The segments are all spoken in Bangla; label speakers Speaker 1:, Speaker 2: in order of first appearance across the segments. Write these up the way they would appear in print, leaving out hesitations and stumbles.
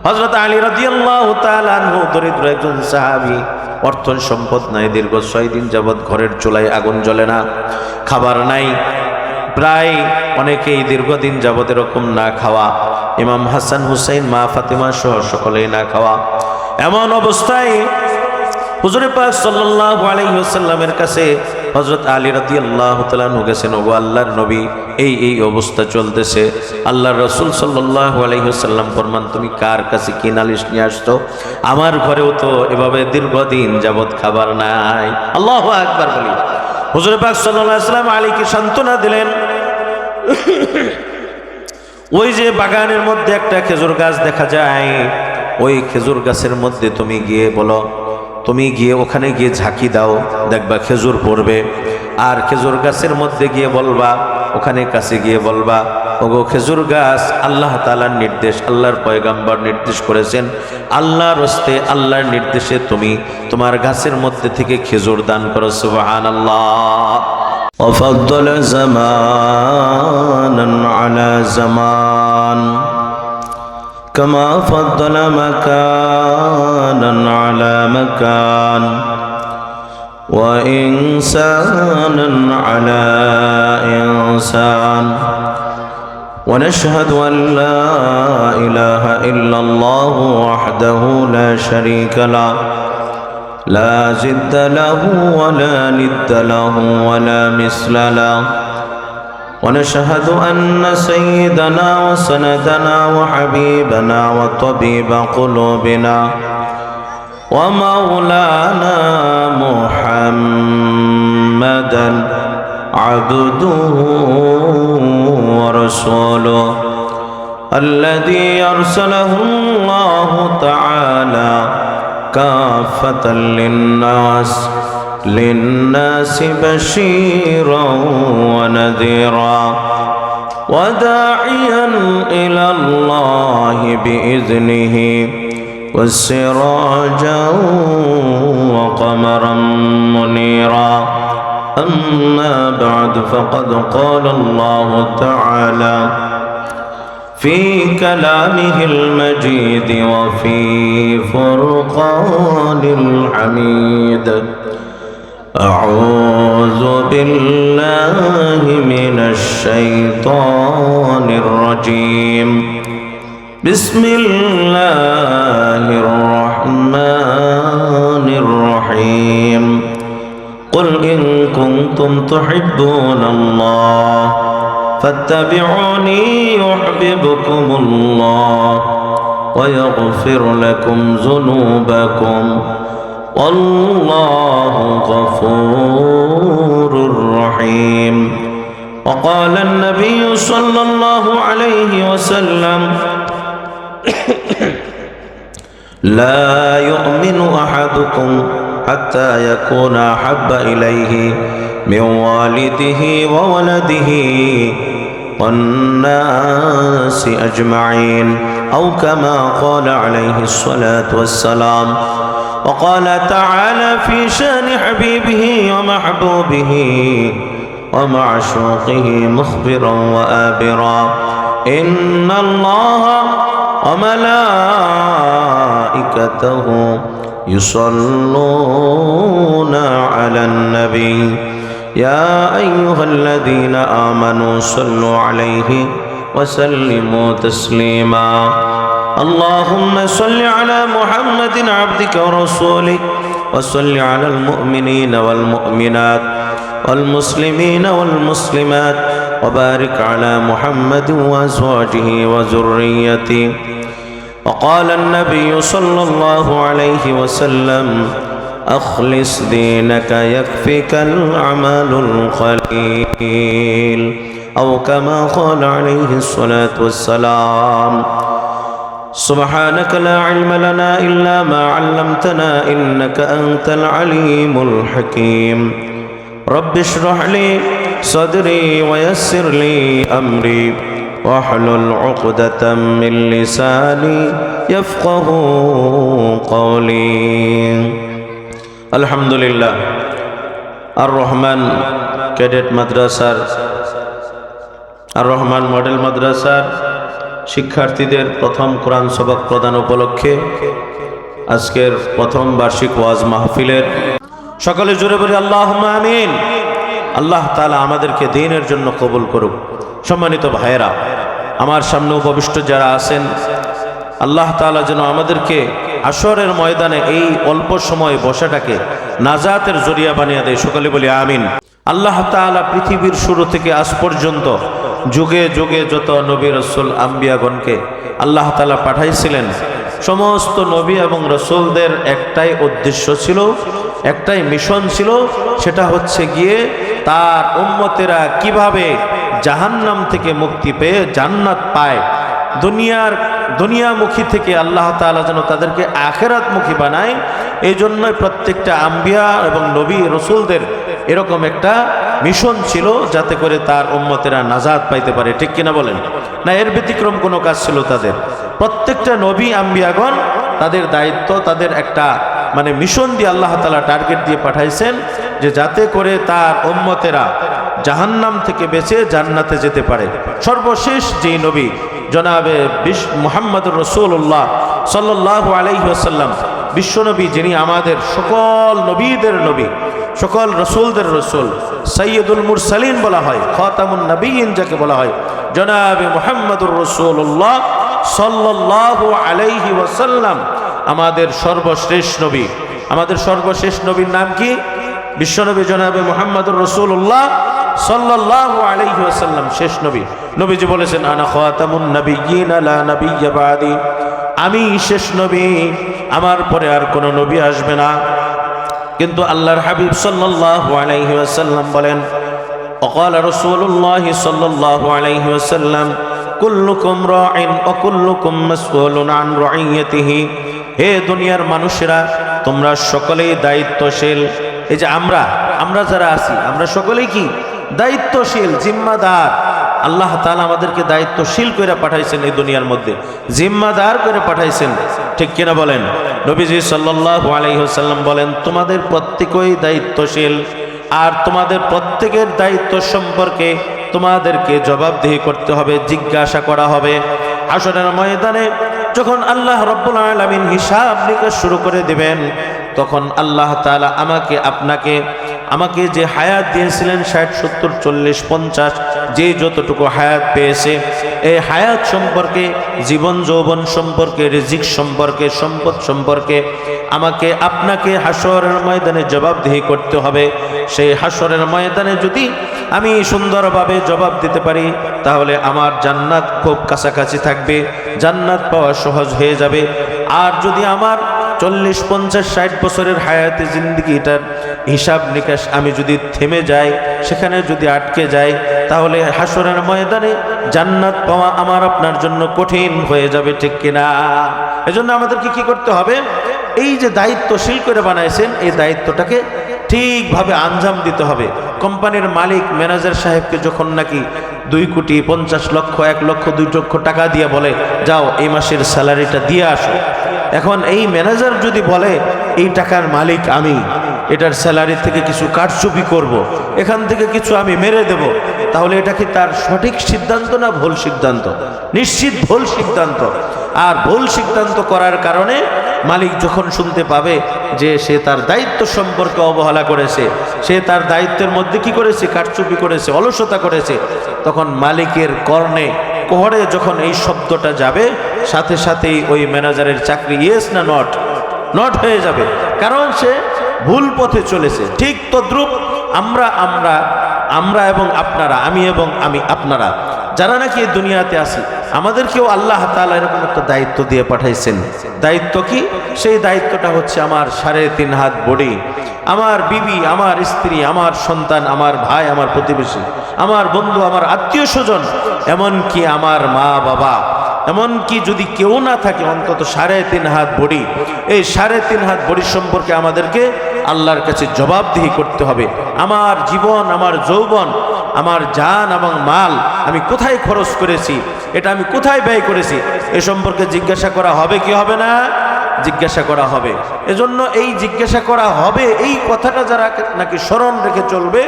Speaker 1: হযরত আলী রাদিয়াল্লাহু তাআলা আনহু দরিদ্র একজন সাহাবী, অর্থ সম্পদ নাই, দীর্ঘ 6 দিন যাবৎ ঘরের চুলায় আগুন জ্বলে না, খাবার নাই, প্রায় অনেকেই দীর্ঘদিন যাবৎ এরকম না খাওয়া, ইমাম হাসান হুসাইন মা ফাতেমা সহ সকলেই না খাওয়া। এমন অবস্থায় হুজুর পাক সাল্লাল্লাহু আলাইহি ওয়াসাল্লামের কাছে হযরত আলী রাদিয়াল্লাহু তাআলা আনহু গেছেন, ওগো আল্লাহর নবী, এই অবস্থা চলতেছে। আল্লাহর রাসূল সাল্লাল্লাহু আলাইহি ওয়াসাল্লাম ফরমান, তুমি কার কাছে কি নালিশ নিয়ে আসছো? আমার ঘরেও তো এভাবে দীর্ঘদিন যাবৎ খাবার নাই। আল্লাহু আকবার বলি। হুজুর পাক সাল্লাল্লাহু আলাইহি ওয়াসাল্লাম আলীকে সান্ত্বনা দিলেন। ওই যে বাগানের মধ্যে একটা খেজুর গাছ দেখা যায়, ওই খেজুর গাছের মধ্যে তুমি গিয়ে বলো, তুমি গিয়ে ওখানে গিয়ে ঝাঁকি দাও, দেখবা খেজুর পড়বে। আর খেজুর গাছের মধ্যে গিয়ে বলবা, ওখানে কাছে গিয়ে বলবা, ওগো খেজুর গাছ, আল্লাহ তাআলার নির্দেশ, আল্লাহর পয়গম্বর নির্দেশ করেছেন, আল্লাহর হস্তে আল্লাহর নির্দেশে তুমি তোমার গাছের মধ্যে থেকে খেজুর দান করো। সুবহানাল্লাহ। وفضل زمانا على زمان كما فضل مكانا على مكان وإنسانا على إنسان ونشهد أن لا إله إلا الله وحده لا شريك له لا ضد له ولا ند له ولا مثل له ونشهد أن سيدنا وسندنا وحبيبنا وطبيب قلوبنا ومولانا محمدا عبده ورسوله الذي أرسله الله تعالى كافة للناس بشيرا ونذيرا وداعيا إلى الله بإذنه وسراجا وقمرا منيرا أما بعد فقد قال الله تعالى في كلامه المجيد وفي فرقان الحميد أعوذ بالله من الشيطان الرجيم بسم الله الرحمن الرحيم قل إن كنتم تحبون الله فاتبعوني يحببكم الله ويغفر لكم ذنوبكم والله غفور رحيم وقال النبي صلى الله عليه وسلم لا يؤمن أحدكم حتى يكون أحب إليه من والده وولده والناس أجمعين أو كما قال عليه الصلاة والسلام وقال تعالى في شأن حبيبه ومحبوبه ومعشوقه مخبرا وآبرا إن الله وملائكته يصلون على النبي يا أيها الذين آمنوا صلوا عليه وسلموا تسليما اللهم صل على محمد عبدك ورسولك وصل على المؤمنين والمؤمنات والمسلمين والمسلمات وبارك على محمد وأزواجه وذريته وقال النبي صلى الله عليه وسلم أخلص دينك يكفك الأعمال القليل أو كما قال عليه الصلاة والسلام سبحانك لا علم لنا إلا ما علمتنا إنك أنت العليم الحكيم رب اشرح لي صدري ويسر لي أمري واحلل عقدة من لساني يفقه قولي الحمد لله الرحمن ক্যাডেট মাদ্রাসার الرحمن মডেল মাদ্রাসার শিক্ষার্থীদের প্রথম কোরআন সবক প্রদান উপলক্ষে আজকের প্রথম বার্ষিক ওয়াজ মাহফিলের সকলে জোরে বলি আল্লাহুম্মা আমিন। আল্লাহ তাআলা আমাদেরকে দ্বীনের জন্য কবুল করুক। সম্মানিত ভাইয়েরা, আমার সামনে উপবিষ্ট যারা আছেন, আল্লাহ তাআলা যেন আমাদেরকে হাশরের ময়দানে এই অল্প সময় বসাটাকে নাজাতের জরিয়া বানিয়ে দেয়। সকলে বলি আমিন। আল্লাহ তাআলা পৃথিবীর শুরু থেকে আজ পর্যন্ত যুগে যুগে যত নবী রাসূল আম্বিয়াগণকে আল্লাহ তাআলা পাঠাইছিলেন, সমস্ত নবী এবং রাসূলদের একটাই উদ্দেশ্য ছিল, একটাই মিশন ছিল, সেটা হচ্ছে গিয়ে তার উম্মতেরা কিভাবে জাহান্নাম থেকে মুক্তি পেয়ে জান্নাত পায়, দুনিয়ামুখী থেকে আল্লাহ তাআলা যেন তাদেরকে আখিরাতমুখী বানায়। এই জন্যই প্রত্যেকটা আম্বিয়া এবং নবী রাসূলদের এরকম একটা মিশন ছিল, যাতে করে তার উম্মতেরা নাজাত পাইতে পারে। ঠিক কিনা বলেন? না এর ব্যতিক্রম কোনো কাজ ছিল তাদের? প্রত্যেকটা নবী আম্বিয়াগণ তাদের দায়িত্ব, তাদের একটা মিশন দিয়ে আল্লাহ তাআলা টার্গেট দিয়ে পাঠাইছেন, যে যাতে করে তার উম্মতেরা জাহান্নাম থেকে বেঁচে জান্নাতে যেতে পারে। সর্বশেষ যেই নবী জনাবে মুহাম্মদুর রাসূলুল্লাহ সাল্লাল্লাহু আলাইহি ওয়াসাল্লাম, বিশ্বনবী, যিনি আমাদের সকল নবীদের নবী, সকল রসুলদের রসুল, সাইয়্যিদুল মুরসালিন বলা হয়, খাতামুন নবিয়্যিন যাকে বলা হয়, জনাবে মুহাম্মদুর রাসূলুল্লাহ সাল্লাল্লাহু আলাইহি ওয়াসাল্লাম আমাদের সর্বশেষ নবী। আমাদের সর্বশেষ নবীর নাম কি? বিশ্বনবী জনাবে মুহাম্মদুর রাসূলুল্লাহ সাল্লাল্লাহু আলাইহি ওয়াসাল্লাম শেষ নবী। নবীজি বলেছেন, আনা খাতামুন নবিয়্যিন লা নবিয়্যা বাদি, আমি শেষ নবী, আমার পরে আর কোনো নবী আসবে না। কিন্তু আল্লাহর হাবিব সাল্লাল্লাহু আলাইহি ওয়াসাল্লাম বলেন, ওয়াকাল রাসূলুল্লাহ সাল্লাল্লাহু আলাইহি ওয়াসাল্লাম, কুল্লুকুম রাইন ওয়া কুল্লুকুম মাসউলুন আন রাইয়াতিহি, হে দুনিয়ার মানুষেরা, তোমরা সকলেই দায়িত্বশীল। এই যে আমরা যারা আছি, আমরা সকলেই কি দায়িত্বশীল, জিম্মাদার। আল্লাহ তাআলা আমাদেরকে দায়িত্বশীল করে পাঠাইছেন, এই দুনিয়ার মধ্যে জিম্মাদার করে পাঠাইছেন। ঠিক কিনা বলেন? নবীজি সাল্লাল্লাহু আলাইহি ওয়াসাল্লাম বলেন, তোমাদের প্রত্যেকেই দায়িত্বশীল, আর তোমাদের প্রত্যেকের দায়িত্ব সম্পর্কে তোমাদেরকে জবাবদিহি করতে হবে, জিজ্ঞাসা করা হবে। হাশরের ময়দানে যখন আল্লাহ রাব্বুল আলামিন হিসাব নিকাশ শুরু করে দিবেন, তখন আল্লাহ তাআলা আমাকে যে হায়াত দিয়েছিলেন 60, 70, 40, 50, যে যতটুকু হায়াত পেয়েছে, এই হায়াত সম্পর্কে, জীবন যৌবন সম্পর্কে, রিজিক সম্পর্কে, সম্পদ সম্পর্কে আপনাকে হাশরের ময়দানে জবাবদিহি করতে হবে। সেই হাশরের ময়দানে যদি আমি সুন্দরভাবে জবাব দিতে পারি, তাহলে আমার জান্নাত খুব কাছাকাছি থাকবে, জান্নাত পাওয়া সহজ হয়ে যাবে। আর যদি আমার 40, 50, 60 বছরের হায়াতে জিন্দেগিটার হিসাব নিকাশ আমি যদি থেমে যাই, সেখানে যদি আটকে যাই, তাহলে হাশরের ময়দানে জান্নাত পাওয়া আমার আপনার জন্য কঠিন হয়ে যাবে। ঠিক কিনা? এজন্য আমাদেরকে কি করতে হবে? এই যে দায়িত্বশীল করে বানাইছেন, এই দায়িত্বটাকে ঠিকভাবে আঞ্জাম দিতে হবে। কোম্পানির মালিক ম্যানেজার সাহেবকে যখন নাকি 2 কোটি 50 লক্ষ, 1 লক্ষ, 2 লক্ষ টাকা দিয়ে বলে, যাও এই মাসের স্যালারিটা দিয়ে আসো, এখন এই ম্যানেজার যদি বলে, এই টাকার মালিক আমি, এটার স্যালারি থেকে কিছু কারচুপি করব, এখান থেকে কিছু আমি মেরে দেব, তাহলে এটা কি তার সঠিক সিদ্ধান্ত না ভুল সিদ্ধান্ত? নিশ্চিত ভুল সিদ্ধান্ত। আর ভুল সিদ্ধান্ত করার কারণে মালিক যখন শুনতে পাবে যে সে তার দায়িত্ব সম্পর্কে অবহেলা করেছে, সে তার দায়িত্বের মধ্যে কি করেছে? কারচুপি করেছে, অলসতা করেছে, তখন মালিকের কর্ণে কোহরে যখন এই শব্দটা যাবে, সাথে সাথেই ওই ম্যানেজারের চাকরি ইয়েস না নট হয়ে যাবে, কারণ সে ভুল পথে চলেছে। ঠিক তদ্রূপ আমরা এবং আপনারা, আমি এবং আপনারা যারা নাকি এই দুনিয়াতে আছি, আমাদেরকেও আল্লাহ তাআলা এরকম একটা দায়িত্ব দিয়ে পাঠাইছেন। দায়িত্ব কি? সেই দায়িত্বটা হচ্ছে আমার 3.5 হাত বডি, আমার বিবি, আমার স্ত্রী, আমার সন্তান, আমার ভাই, আমার প্রতিবেশী, আমার বন্ধু, আমার আত্মীয় স্বজন, এমনকি আমার মা বাবা, এমনকি যদি কেউ না থাকে, অন্তত 3.5 হাত বডি। এই 3.5 হাত বডি সম্পর্কে আমাদেরকে আল্লাহর কাছে জবাবদিহি করতে হবে। আমার জীবন, আমার যৌবন, আমার জান এবং মাল আমি কোথায় খরচ করেছি, এটা আমি কোথায় ব্যয় করেছি, এ সম্পর্কে জিজ্ঞাসা করা হবে কি হবে না? জিজ্ঞাসা করা হবে। এজন্য এই জিজ্ঞাসা করা হবে, এই কথাটা যারা নাকি স্মরণ রেখে চলবে,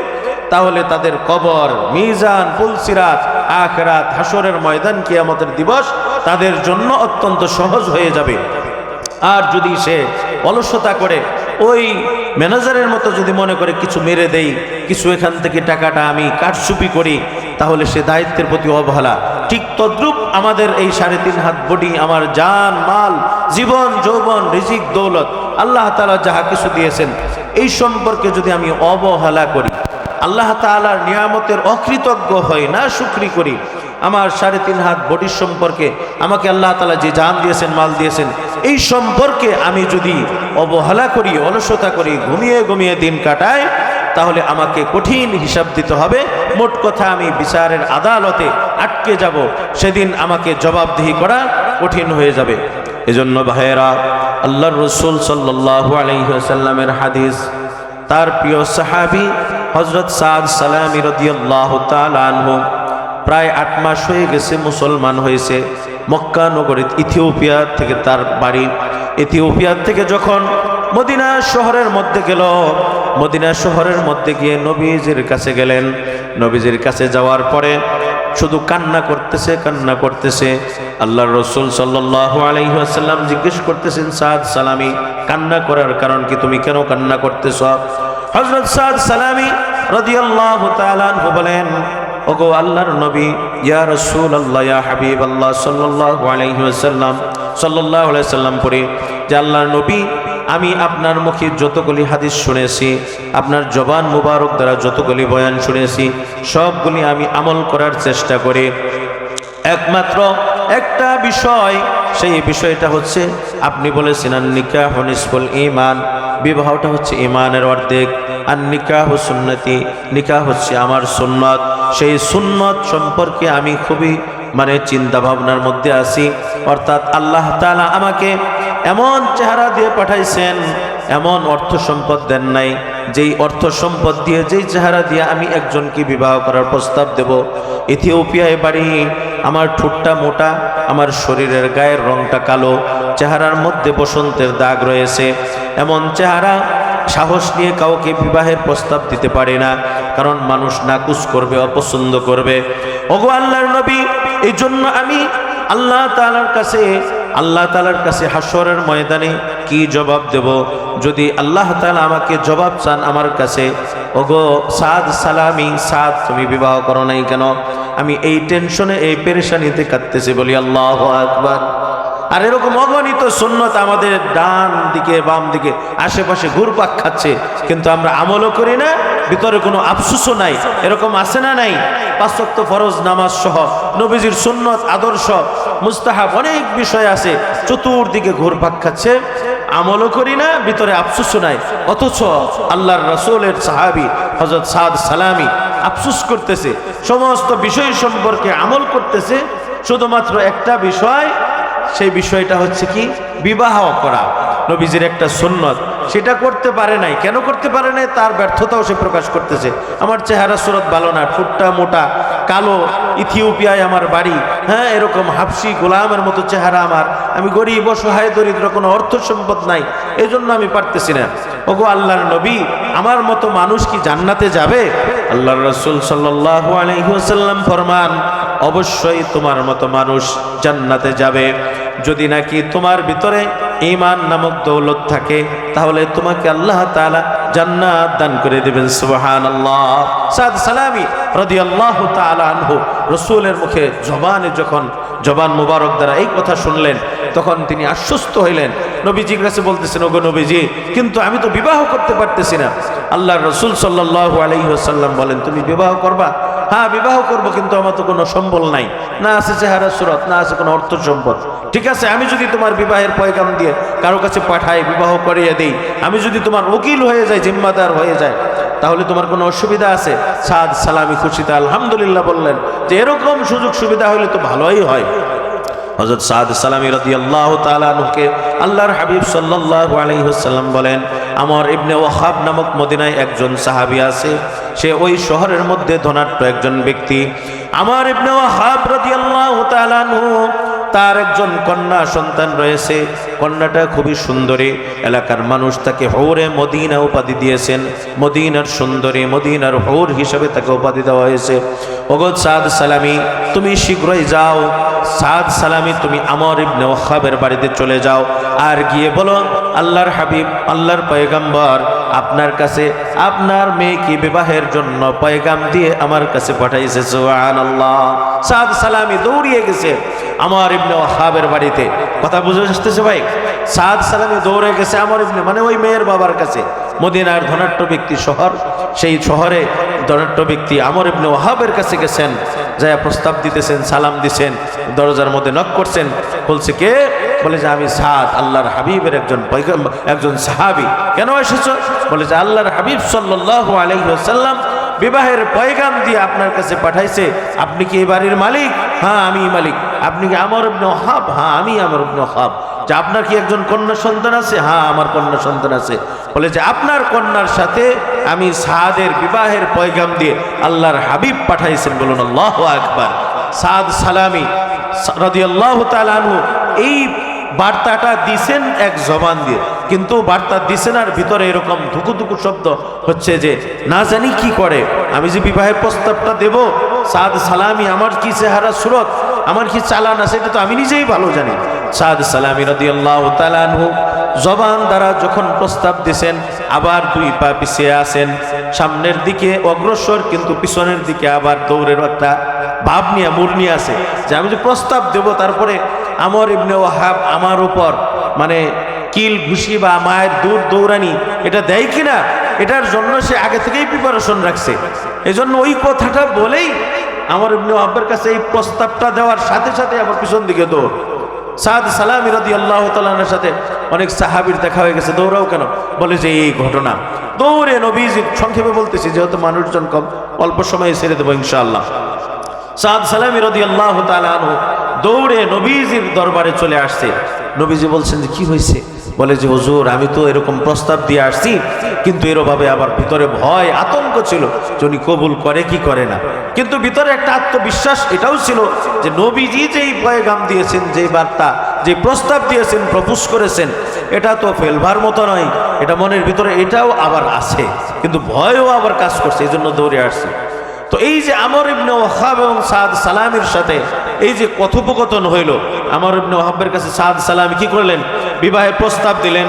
Speaker 1: তাহলে তাদের কবর, মিজান, পুলসিরাত, আখিরাত, হাশরের ময়দান, কিয়ামতের দিবস তাদের জন্য অত্যন্ত সহজ হয়ে যাবে। আর যদি সে অলসতা করে ওই ম্যানেজারের মতো যদি মনে করে কিছু মেরে দেই, কিছু এখান থেকে টাকাটা আমি কারচুপি করি, তাহলে সে দায়িত্বের প্রতি অবহেলা। ঠিক তদ্রূপ আমাদের এই 3.5 হাত বডি, আমার জান মাল, জীবন যৌবন, রিজিক দৌলত আল্লাহ তাআলা যাহা কিছু দিয়েছেন, এই সম্পর্কে যদি আমি অবহেলা করি, আল্লাহ তাআলার নিয়ামতের অকৃতজ্ঞ হই, না শুকরি করি, আমার 3.5 হাত বডির সম্পর্কে আমাকে আল্লাহ তাআলা যে জান দিয়েছেন, মাল দিয়েছেন, এই সম্পর্কে আমি যদি অবহেলা করি, অলসতা করি, ঘুমিয়ে ঘুমিয়ে দিন কাটাই, তাহলে আমাকে কঠিন হিসাব দিতে হবে। মোট কথা আমি বিচারের আদালতে আটকে যাব, সেদিন আমাকে জবাবদিহি করা কঠিন হয়ে যাবে। এজন্য ভাইয়েরা, আল্লাহর রাসূল সাল্লাল্লাহু আলাইহি ওয়াসাল্লামের হাদিস, তার প্রিয় সাহাবী হযরত সাদ সালামী রাদিয়াল্লাহু তাআলা আনহু প্রায় 8 মাস হয়ে গেছে মুসলমান হয়েছে। মক্কা নগরী ইথিওপিয়া থেকে তার বাড়ি। ইথিওপিয়া থেকে যখন মদিনা শহরের মধ্যে গেল, মদিনা শহরের মধ্যে গিয়ে নবীজির কাছে গেলেন। নবীজির কাছে যাওয়ার পরে শুধু কান্না করতেছে। আল্লাহর রাসূল সাল্লাল্লাহু আলাইহি ওয়াসাল্লাম জিজ্ঞেস করতেছেন, সাদ সালামী, কান্না করার কারণ কি? তুমি কেন কান্না করতেছ? হযরত সাদ সালামী রাদিয়াল্লাহু তাআলা আনহু বলেন, ওগো আল্লাহর নবী, ইয়া রাসূলুল্লাহ, ইয়া হাবিবাল্লাহ সাল্লাল্লাহু আলাইহি ওয়াসাল্লাম পড়ে যে আল্লাহর নবী, আমি আপনার মুখে যতগুলি হাদিস শুনেছি, আপনার জবান মুবারক দ্বারা যতগুলি বয়ান শুনেছি, সবগুলি আমি আমল করার চেষ্টা করি। একমাত্র একটা বিষয়, সেই বিষয়টা হচ্ছে আপনি বলেছেন নিকাহু নিসফুল ঈমান, বিবাহটা হচ্ছে ঈমানের অর্ধেক। আর নিকাহু সুন্নতি, নিকাহ হচ্ছে আমার সুন্নত। সেই সুন্নত সম্পর্কে আমি খুবই চিন্তা ভাবনার মধ্যে আছি। অর্থাৎ আল্লাহ তাআলা আমাকে এমন চেহারা দিয়ে পাঠাইছেন, এমন অর্থ সম্পদ দেন নাই, যেই অর্থ সম্পদ দিয়ে, যেই চেহারা দিয়ে আমি একজনকে বিবাহ করার প্রস্তাব দেব। ইথিওপিয়ায় বাড়ি, আমার ঠোঁটটা মোটা, আমার শরীরের গায়ের রংটা কালো, চেহারার মধ্যে বসন্তের দাগ রয়েছে। এমন চেহারা সাহস নিয়ে কাউকে বিবাহের প্রস্তাব দিতে পারে না, কারণ মানুষ নাকুচ করবে, অপছন্দ করবে। ওগো আল্লাহর নবী, এই জন্য আমি আল্লাহ তাআলার কাছে হাসরের ময়দানে কি জবাব দেব? যদি আল্লাহ তাআলা আমাকে জবাব চান আমার কাছে, ওগো সাদ সালামী, সাদ তুমি বিবাহ করো নাই কেন? আমি এই টেনশনে, এই পেরেশানিতে কাঁদতেছি। বলি আল্লাহু আকবার। আর এরকম অগণিত সুন্নত আমাদের ডান দিকে বাম দিকে আশেপাশে ঘুরপাক খাচ্ছে, কিন্তু আমরা আমলও করি না, ভিতরে কোনো আফসোসও নাই। এরকম আছে না নাই? 5 ওয়াক্ত ফরজ নামাজ সহ নবীজির সুন্নত, আদর্শ, মুস্তাহাব অনেক বিষয় আছে, চতুর্দিকে ঘুরপাক খাচ্ছে, আমলও করি না, ভিতরে আফসোসও নাই। অথচ আল্লাহর রাসূলের সাহাবী হযরত সাদ সালামী আফসোস করতেছে, সমস্ত বিষয় সম্পর্কে আমল করতেছে, শুধুমাত্র একটা বিষয়, সেই বিষয়টা হচ্ছে কি? বিবাহ করা, নবীজির একটা সুন্নত, সেটা করতে পারে নাই। কেন করতে পারে নাই? তার ব্যর্থতাও সে প্রকাশ করতেছে। আমার চেহারা সুরত ভালো না, ঠোঁটটা মোটা, কালো, ইথিওপিয়ায় আমার বাড়ি, হ্যাঁ, এরকম হাবশি গোলামের মতো চেহারা আমার, আমি গরিব, অসহায়, দরিদ্র, কোনো অর্থ সম্পদ নাই, এই জন্য আমি পারতেছি না। ওগো আল্লাহর নবী, আমার মতো মানুষ কি জান্নাতে যাবে? আল্লাহর রাসূল সাল্লাল্লাহু আলাইহি ওয়াসাল্লাম ফরমান, অবশ্যই তোমার মতো মানুষ জান্নাতে যাবে। যদি নাকি তোমার ভিতরে ঈমান নামক দৌলত থাকে, তাহলে তোমাকে আল্লাহ তাআলা জান্নাত দান করে দিবেন। সুবহানাল্লাহ। সাদ সালামী রাদিয়াল্লাহু তাআলা আনহু রাসূলের মুখে যখন জবান মুবারক দ্বারা এই কথা শুনলেন, তখন তিনি আশ্বস্ত হইলেন। নবীজির কাছে বলতেছেন, ওগো নবীজি, কিন্তু আমি তো বিবাহ করতে পারতেছি না। আল্লাহর রাসূল সাল্লাল্লাহু আলাইহি ওয়াসাল্লাম বলেন, তুমি বিবাহ করবা? হ্যাঁ, বিবাহ করব, কিন্তু আমার তো কোনো সম্বল নাই, না আছে চেহারা সুরত, না আছে কোনো অর্থ সম্পদ। ঠিক আছে, আমি যদি তোমার বিবাহের পয়গাম দিয়ে কারো কাছে পাঠাই, বিবাহ করিয়ে দেই, আমি যদি তোমার উকিল হয়ে যাই, জিম্মাদার হয়ে যায়, তাহলে তোমার কোনো অসুবিধা আছে? সাদ সালামী খুশিতে আলহামদুলিল্লাহ বললেন যে এরকম সুযোগ সুবিধা হলে তো ভালোই হয়। হযরত সাদ সালামী রাদিয়াল্লাহু তাআলা আনহুকে আল্লাহর হাবিব সাল্লাল্লাহু আলাইহি ওয়াসাল্লাম বলেন, আমর ইবনে ওয়াহাব নামক মদিনায় একজন সাহাবী আছে, সে ওই শহরের মধ্যে ধনাঢ্য একজন ব্যক্তি। আমর ইবনে ওয়াহাব রাদিয়াল্লাহু তাআলা আনহু তার একজন কন্যা সন্তান রয়েছে, কন্যাটা খুবই সুন্দরী, এলাকার মানুষ তাকে হৌরে মদিনা উপাধি দিয়েছেন, মদিনার সুন্দরী, মদিনার হৌর হিসেবে তাকে উপাধি দেওয়া হয়েছে। ওগো সাদ সালামি, তুমি শীঘ্রই যাও, সাদ সালামি তুমি আমর ইবনে ওয়াক্কাবের বাড়িতে চলে যাও, আর গিয়ে বলো আল্লাহর হাবিব, আল্লাহর পয়গম্বর আপনার কাছে আপনার মেয়েকে বিবাহের জন্য পয়গাম দিয়ে আমার কাছে পাঠাইছে। সুবহানাল্লাহ। সাদ সালামি দৌড়িয়ে গেছে আমর ইবনে ওয়াক্কাবের বাড়িতে। কথা বুঝে আসতেছে ভাই? সাদ সালামি দৌড়ে গেছে আমর ইবনে, মানে ওই মেয়ের বাবার কাছে। মদিনার ধনাঢ্য ব্যক্তি শহর, সেই শহরে ধনাঢ্য ব্যক্তি আমর ইবনে ওয়াক্কাবের কাছে গেছেন, যায় প্রস্তাব দিতেছেন, সালাম দিছেন, দরজার মধ্যে নক করছেন। বলছে কে? বলে যে আমি সাদ, আল্লাহর হাবিবের একজন সাহাবী। কেন এসেছো? বলে যে আল্লাহর হাবিব সাল্লাল্লাহু আলাইহি ওয়াসাল্লাম বিবাহের পয়গাম দিয়ে আপনার কাছে পাঠাইছে। আপনি কি এই বাড়ির মালিক? হ্যাঁ আমি মালিক। আপনি কি আমর ইবনে ওয়াক্কাব? হ্যাঁ আমি আমর ইবনে ওয়াক্কাব। যে আপনার কি একজন কন্যা সন্তান আছে? হ্যাঁ আমার কন্যা সন্তান আছে। বলে যে আপনার কন্যার সাথে আমি সাদের বিবাহের পয়গাম দিয়ে আল্লাহর হাবিব পাঠাইছেন। বলুন আল্লাহু আকবার। সাদ সালামি রাদিয়াল্লাহু তাআলা আনহু এই বার্তাটা দিছেন এক জবান দিয়ে, কিন্তু বার্তা দিছেন আর ভিতরে এরকম ধুকু ধুকু শব্দ হচ্ছে যে না জানি কি করে, আমি যে বিবাহের প্রস্তাবটা দেব, সাদ সালামি আমার কি চেহারা সুরত, আমার কি চালান আছে, এটা তো আমি নিজেই ভালো জানি। সাদ সালামি রাদিয়াল্লাহু তাআলা আনহু জবান দ্বারা যখন প্রস্তাব দিছেন, আবার দুই পা পিছিয়ে আসেন, সামনের দিকে অগ্রসর, কিন্তু পিছনের দিকে আবার দৌড়ের একটা ভাব নিয়ে মুর নিয়ে আসে যে আমি যে প্রস্তাব দেব, তারপরে আমর ইবনে ওয়াক্কাব আমার উপর মানে কিল ঘুষি বা মায়ের দৌড়ানি এটা দেয় কিনা, এটার জন্য সে আগে থেকেই প্রিপারেশন রাখছে। এই জন্য ওই কথাটা বলেই আমর ইবনে ওয়াক্কাবের কাছে এই প্রস্তাবটা দেওয়ার সাথে সাথে আবার পিছন দিকে দৌড়। সাদ সালামি রাদিয়াল্লাহু তাআলার সাথে অনেক সাহাবীর দেখা হয়ে গেছে। দৌড়াও কেন? বলে যে এই ঘটনা। দৌড়ে নবীজি, সংক্ষেপে বলতেছি যেহেতু মানুষজন কম, অল্প সময়ে ছেড়ে দেবো ইনশাআল্লাহ। সাদ সালামি রাদিয়াল্লাহু তাআলা আনহু দৌড়ে নবীজির দরবারে চলে আসছে। নবীজি বলছেন যে কি হয়েছে? বলে যে হুজুর আমি তো এরকম প্রস্তাব দিয়ে আসছি, কিন্তু এরভাবে আবার ভিতরে ভয় আতঙ্ক ছিল যে উনি কবুল করে কি করে না, কিন্তু ভিতরে একটা আত্মবিশ্বাস এটাও ছিল যে নবীজি যেই পয়গাম দিয়েছেন, যেই বার্তা, যে প্রস্তাব দিয়েছেন, প্রপোজ করেছেন, এটা তো ফেলবার মতো নয়, এটা মনের ভিতরে এটাও আবার আছে, কিন্তু ভয়ও আবার কাজ করছে, এই জন্য দৌড়ে আসছে। তো এই যে আমর ইবনে ওয়াক্কাব এবং সাদ সালামির সাথে এই যে কথোপকথন হইল, আমর ইবনে ওয়াক্কাবের কাছে সাদ সালামি কি করলেন? বিবাহের প্রস্তাব দিলেন,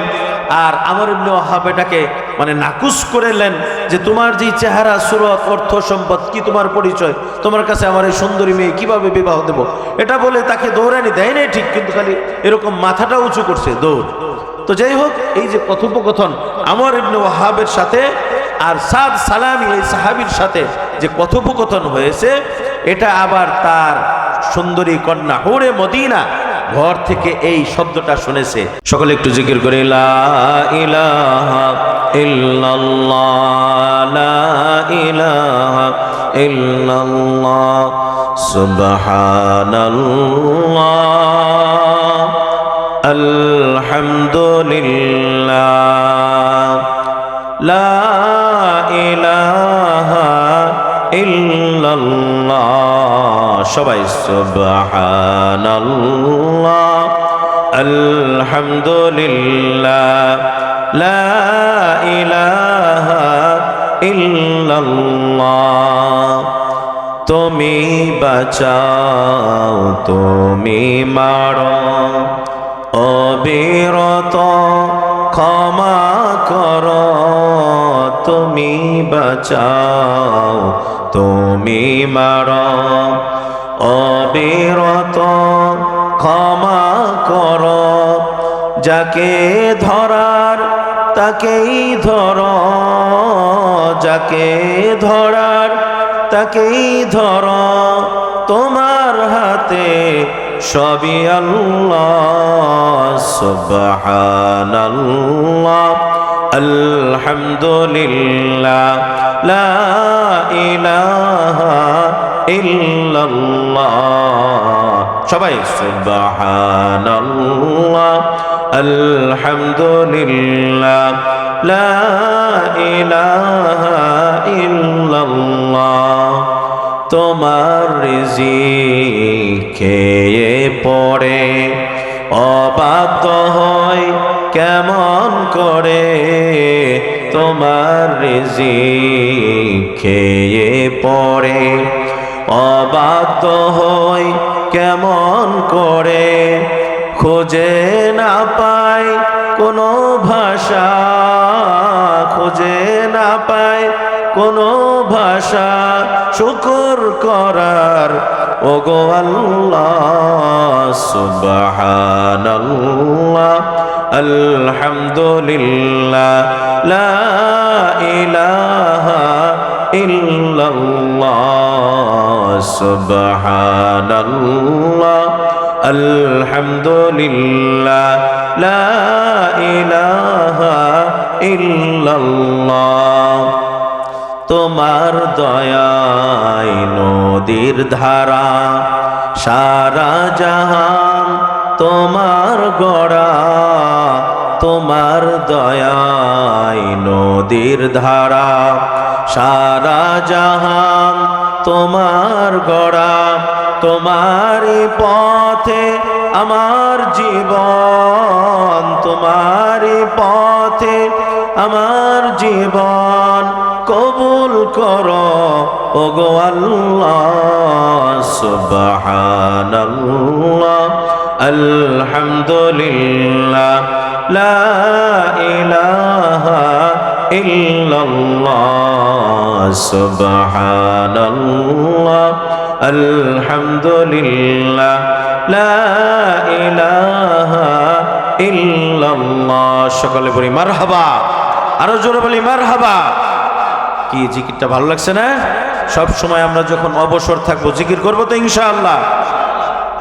Speaker 1: আর আমর ইবনে ওয়াক্কাব এটাকে মানে নাকুশ করলেন যে তোমার যে চেহারা, সুরত, অর্থ, সম্পদ, কি তোমার পরিচয়, তোমার কাছে আমার এই সুন্দরী মেয়ে কিভাবে বিবাহ দেব, এটা বলে তাকে দৌড়ানি দেয় নাই ঠিক, কিন্তু খালি এরকম মাথাটা উঁচু করছে দৌড়। তো যাই হোক, এই যে কথোপকথন আমর ইবনে ওয়াক্কাবের সাথে আর সাদ সালামি এই সাহাবীর সাথে যে কথোপকথন হয়েছে, এটা আবার তার সুন্দরী কন্যা হুরে মদিনা ঘর থেকে এই শব্দটা শুনেছে। সকলে একটু জিকির করে লা ইলাহা ইল্লাল্লাহ, লা ইলাহা ইল্লাল্লাহ, সুবহানাল্লাহ, আলহামদুলিল্লাহ, লা ইলাহা ইল্লাল্লাহ। সবাই সুবহানাল্লাহ, আলহামদুলিল্লাহ, লা ইলাহা ইল্লাল্লাহ। তুমি বাঁচাও, তুমি মারো, অবিরত ক্ষমা করো, তুমি বাঁচাও, তুমি মারো, অবিরত ক্ষমা করো, যাকে ধরার তাকেই ধরো, যাকে ধরার তাকেই ধরো, তোমার হাতে সবই আল্লাহ, সুবহানাল্লাহ, আলহামদুলিল্লাহ, লা ইলাহা ইল্লাল্লাহ। সবাই সুবহানাল্লাহ, আলহামদুলিল্লাহ, লা ইলাহা ইল্লাল্লাহ। তোমার রিজিক খেয়ে পড়ে অবাধ্য হয় কেমন করে তোমার রিজিক খেয়ে পড়ে অবাধ্য হয় কেমন করে খুঁজে না পায় কোনো ভাষা খুঁজে না পায় কোনো ভাষা শুকর করার ওগো আল্লাহ সুবহানাল্লাহ আলহামদুলিল্লাহ লা ইলাহা ইল্লাল্লাহ সুবহানাল্লাহ আলহামদুলিল্লাহ লা ইলাহা ইল্লাল্লাহ তোমার দয়ায় নদীর ধারা সারা জাহান তোমার গড়া তোমার দয়ায় নদীর ধারা সারা জাহান তোমার গড়া তোমারই পথে আমার জীবন তোমারই পথে আমার জীবন কবুল করো ওগো আল্লাহ সুবহানাল্লাহ আলহামদুলিল্লাহ লা ইলাহা ইল্লাল্লাহ সুবহানাল্লাহ আলহামদুলিল্লাহ লা ইলাহা ইল্লাল্লাহ সকলে বলি মারহাবা আরো জোরে বলি মারহাবা কি জিকিরটা ভালো লাগছে না সব সময় আমরা যখন অবসর থাকবো জিকির করব তো ইনশাআল্লাহ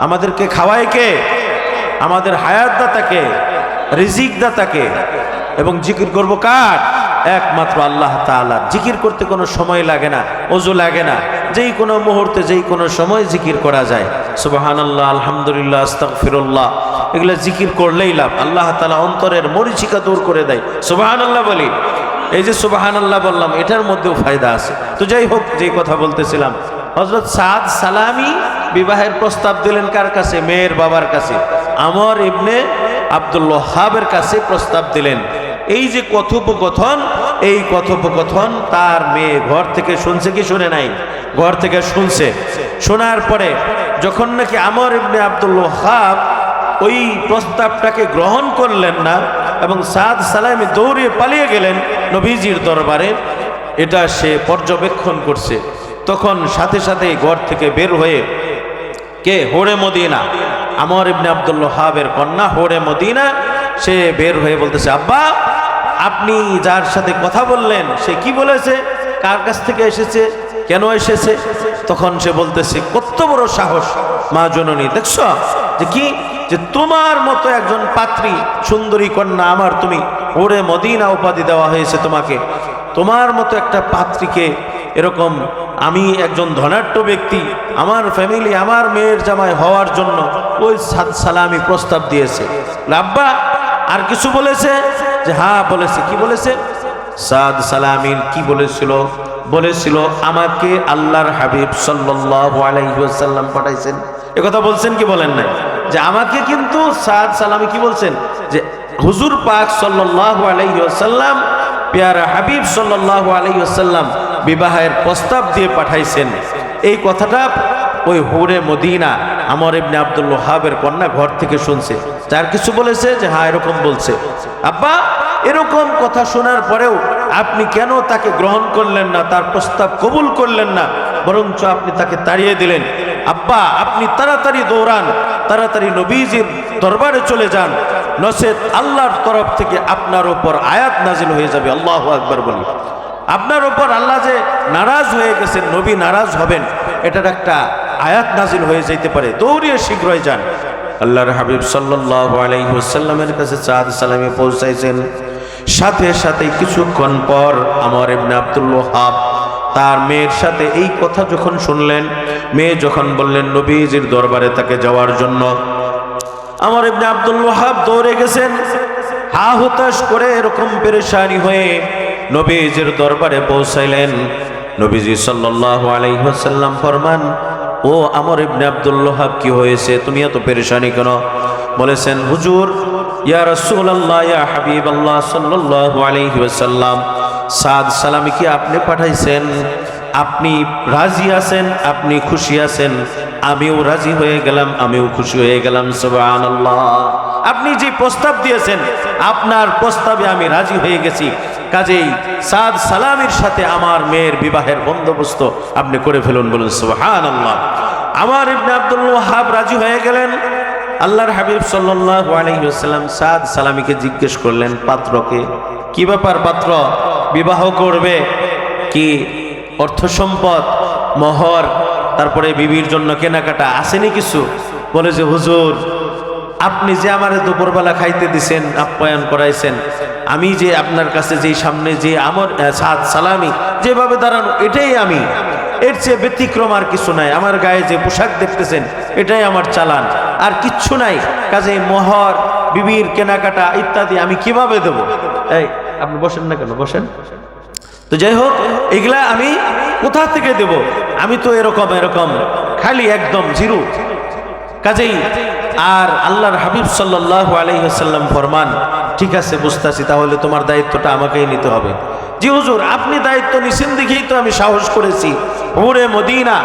Speaker 1: আমাদেরকে খাওয়ায় কে আমাদের হায়াত দাতাকে রিজিক দাতাকে এবং জিকির করব কার একমাত্র আল্লাহ তাআলা জিকির করতে কোনো সময় লাগে না ওযু লাগে না যেই কোনো মুহূর্তে যেই কোনো সময় জিকির করা যায় সুবহানাল্লাহ আলহামদুলিল্লাহ আস্তাগফিরুল্লাহ এগুলা জিকির করলেই লাভ আল্লাহ তাআলা অন্তরের মরিচিকা দূর করে দেয় সুবহানাল্লাহ বলি এই যে সুবহানাল্লাহ বললাম এটার মধ্যেও ফায়দা আছে তো যাই হোক যেই কথা বলতেছিলাম হযরত সাদ সালামি বিবাহের প্রস্তাব দিলেন কার কাছে মেয়ের বাবার কাছে আমর ইবনে আব্দুল ওয়াহ্হাবের কাছে প্রস্তাব দিলেন এই যে কথোপকথন এই কথোপকথন তার মেয়ে ঘর থেকে শুনছে কি শুনে নাই ঘর থেকে শুনছে শোনার পরে যখন নাকি আমর ইবনে আব্দুল ওয়াহ্হাব ওই প্রস্তাবটাকে গ্রহণ করলেন না এবং সাদ সালামি দৌড়ে পালিয়ে গেলেন নবীজির দরবারে এটা সে পর্যবেক্ষণ করছে তখন সাথে সাথে ঘর থেকে বের হয়ে কে হোরে মদিনা আমর ইবনে আব্দুল ওয়াহ্হাবের কন্যা হোরে মদিনা সে বের হয়ে বলতেছে আব্বা আপনি যার সাথে কথা বললেন সে কি বলেছে কার কাছ থেকে এসেছে কেন এসেছে তখন সে বলতেছে কত বড় সাহস মা জননী দেখছো যে কি যে তোমার মতো একজন পাত্রী সুন্দরী কন্যা আমার তুমি ওরে মদিনা উপাধি দেওয়া হয়েছে তোমাকে তোমার মতো একটা পাত্রীকে এরকম আমি একজন ধনাঢ্য ব্যক্তি আমার ফ্যামিলি আমার মেয়ের জামাই হওয়ার জন্য ওই সাদ সালামি প্রস্তাব দিয়েছে আব্বা আর কিছু বলেছে যে হ্যাঁ বলেছে কি বলেছে সাদ সালামির কি বলেছিল আমাকে আল্লাহর হাবিব সাল্লাল্লাহু আলাইহি ওয়াসাল্লাম পাঠাইছেন একথা বলছেন কি বলেন নাই যে আমাকে কিন্তু সাদ সালামি কি বলছেন যে হুজুর পাক সাল্লাল্লাহু আলাইহি ওয়াসাল্লাম প্যারা হাবিব সাল্লাল্লাহু আলাইহি ওয়াসাল্লাম বিবাহের প্রস্তাব দিয়ে পাঠাইছেন এই কথাটা ওই হুরে মদিনা আমর ইবনে আব্দুল ওয়াহ্হাবের কন্যা ঘর থেকে শুনছে তার কিছু বলেছে যে হ্যাঁ এরকম বলছে আব্বা এরকম কথা শোনার পরেও আপনি কেন তাকে গ্রহণ করলেন না তার প্রস্তাব কবুল করলেন না বরঞ্চ আপনি তাকে তাড়িয়ে দিলেন আব্বা আপনি তাড়াতাড়ি দৌড়ান তাড়াতাড়ি নবীজির দরবারে চলে যান নচেত আল্লাহর তরফ থেকে আপনার উপর আয়াত নাজিল হয়ে যাবে আল্লাহু আকবার বলি আপনার উপর আল্লাহ যে নারাজ হয়ে গেছেন নবী নারাজ হবেন এটার একটা আয়াত নাজিল হয়ে যেতে পারে দৌড়িয়ে শীঘ্রই যান আল্লাহর হাবিব সাল্লাল্লাহু আলাইহি ওয়াসাল্লামের কাছে সাদ সালামি পৌঁছাইছেন সাথে সাথে কিছুক্ষণ পর আমর ইবনে আব্দুল ওয়াহ্হাব তার মেয়ের সাথে এই কথা যখন শুনলেন মেয়ে যখন বললেন নবীজির দরবারে তাকে যাওয়ার জন্য আমর ইবনে আব্দুল ওয়াহ্হাব দৌড়ে গেছেন হা হুতাশ করে এরকম পেরেশানি হয়ে নবীজির দরবারে পৌঁছাইলেন নবীজি সাল্লাল্লাহু আলাইহি ওয়াসাল্লাম ফরমান ও আমর ইবনে আব্দুল ওয়াহাব, কি হয়েছে, তুমি এত পেরেশানি কেন? বলেছেন, হুজুর, ইয়া রাসূলুল্লাহ, ইয়া হাবিবাল্লাহ সাল্লাল্লাহু আলাইহি ওয়াসাল্লাম, সাদ সালামি কি আপনি পাঠাইছেন? আপনি রাজি আছেন, আপনি খুশি আছেন, আমিও রাজি হয়ে গেলাম, আমিও খুশি হয়ে গেলাম। সুবহানাল্লাহ। আপনি যে প্রস্তাব দিয়েছেন, আপনার প্রস্তাবে আমি রাজি হয়ে গেছি। কাজেই সাদ সালামির সাথে আমার মেয়ের বিবাহের বন্দোবস্ত আপনি করে ফেলুন। বলুন সুবহানাল্লাহ। আমার ইবনে আব্দুল ওয়াহাব রাজি হয়ে গেলেন। আল্লাহর হাবিব সাল্লাল্লাহু আলাইহি ওয়াসাল্লাম সাদ সালামিকে জিজ্ঞেস করলেন, পাত্রকে, কি ব্যাপার পাত্র, বিবাহ করবে কি? অর্থ সম্পদ, মোহর, তারপরে বিবির জন্য কেনাকাটা আসেনি কিছু? বলে যে, হুজুর, আপনি যে আমারে দুপুরবেলা খাইতে দিছেন, আপ্যায়ন করাইছেন, আমি যে আপনার কাছে যে সামনে যে আমার সাদ সালামি যেভাবে দাঁড়ানো, এটাই আমি, এর চেয়ে ব্যতিক্রম আর কিছু নাই। আমার গায়ে যে পোশাক দেখতেছেন, এটাই আমার চালান, আর কিচ্ছু নাই। কাজে মোহর, বিবির কেনাকাটা ইত্যাদি আমি কিভাবে দেব? এই আপনি বসেন না কেন, বসেন তো। যাই হোক, এগুলা আমি কোথা থেকে দেব? আমি তো এরকম খালি একদম জিরো। কাজেই আর আল্লাহর হাবিব সাল্লাল্লাহু আলাইহি ওয়াসাল্লাম ফরমান, ঠিক আছে বুঝতাছি, তাহলে তোমার দায়িত্বটা আমাকেই নিতে হবে। জি হুজুর, আপনি দায়িত্ব নিছেন দেখেই তো আমি সাহস করেছি। ওরে মদিনা,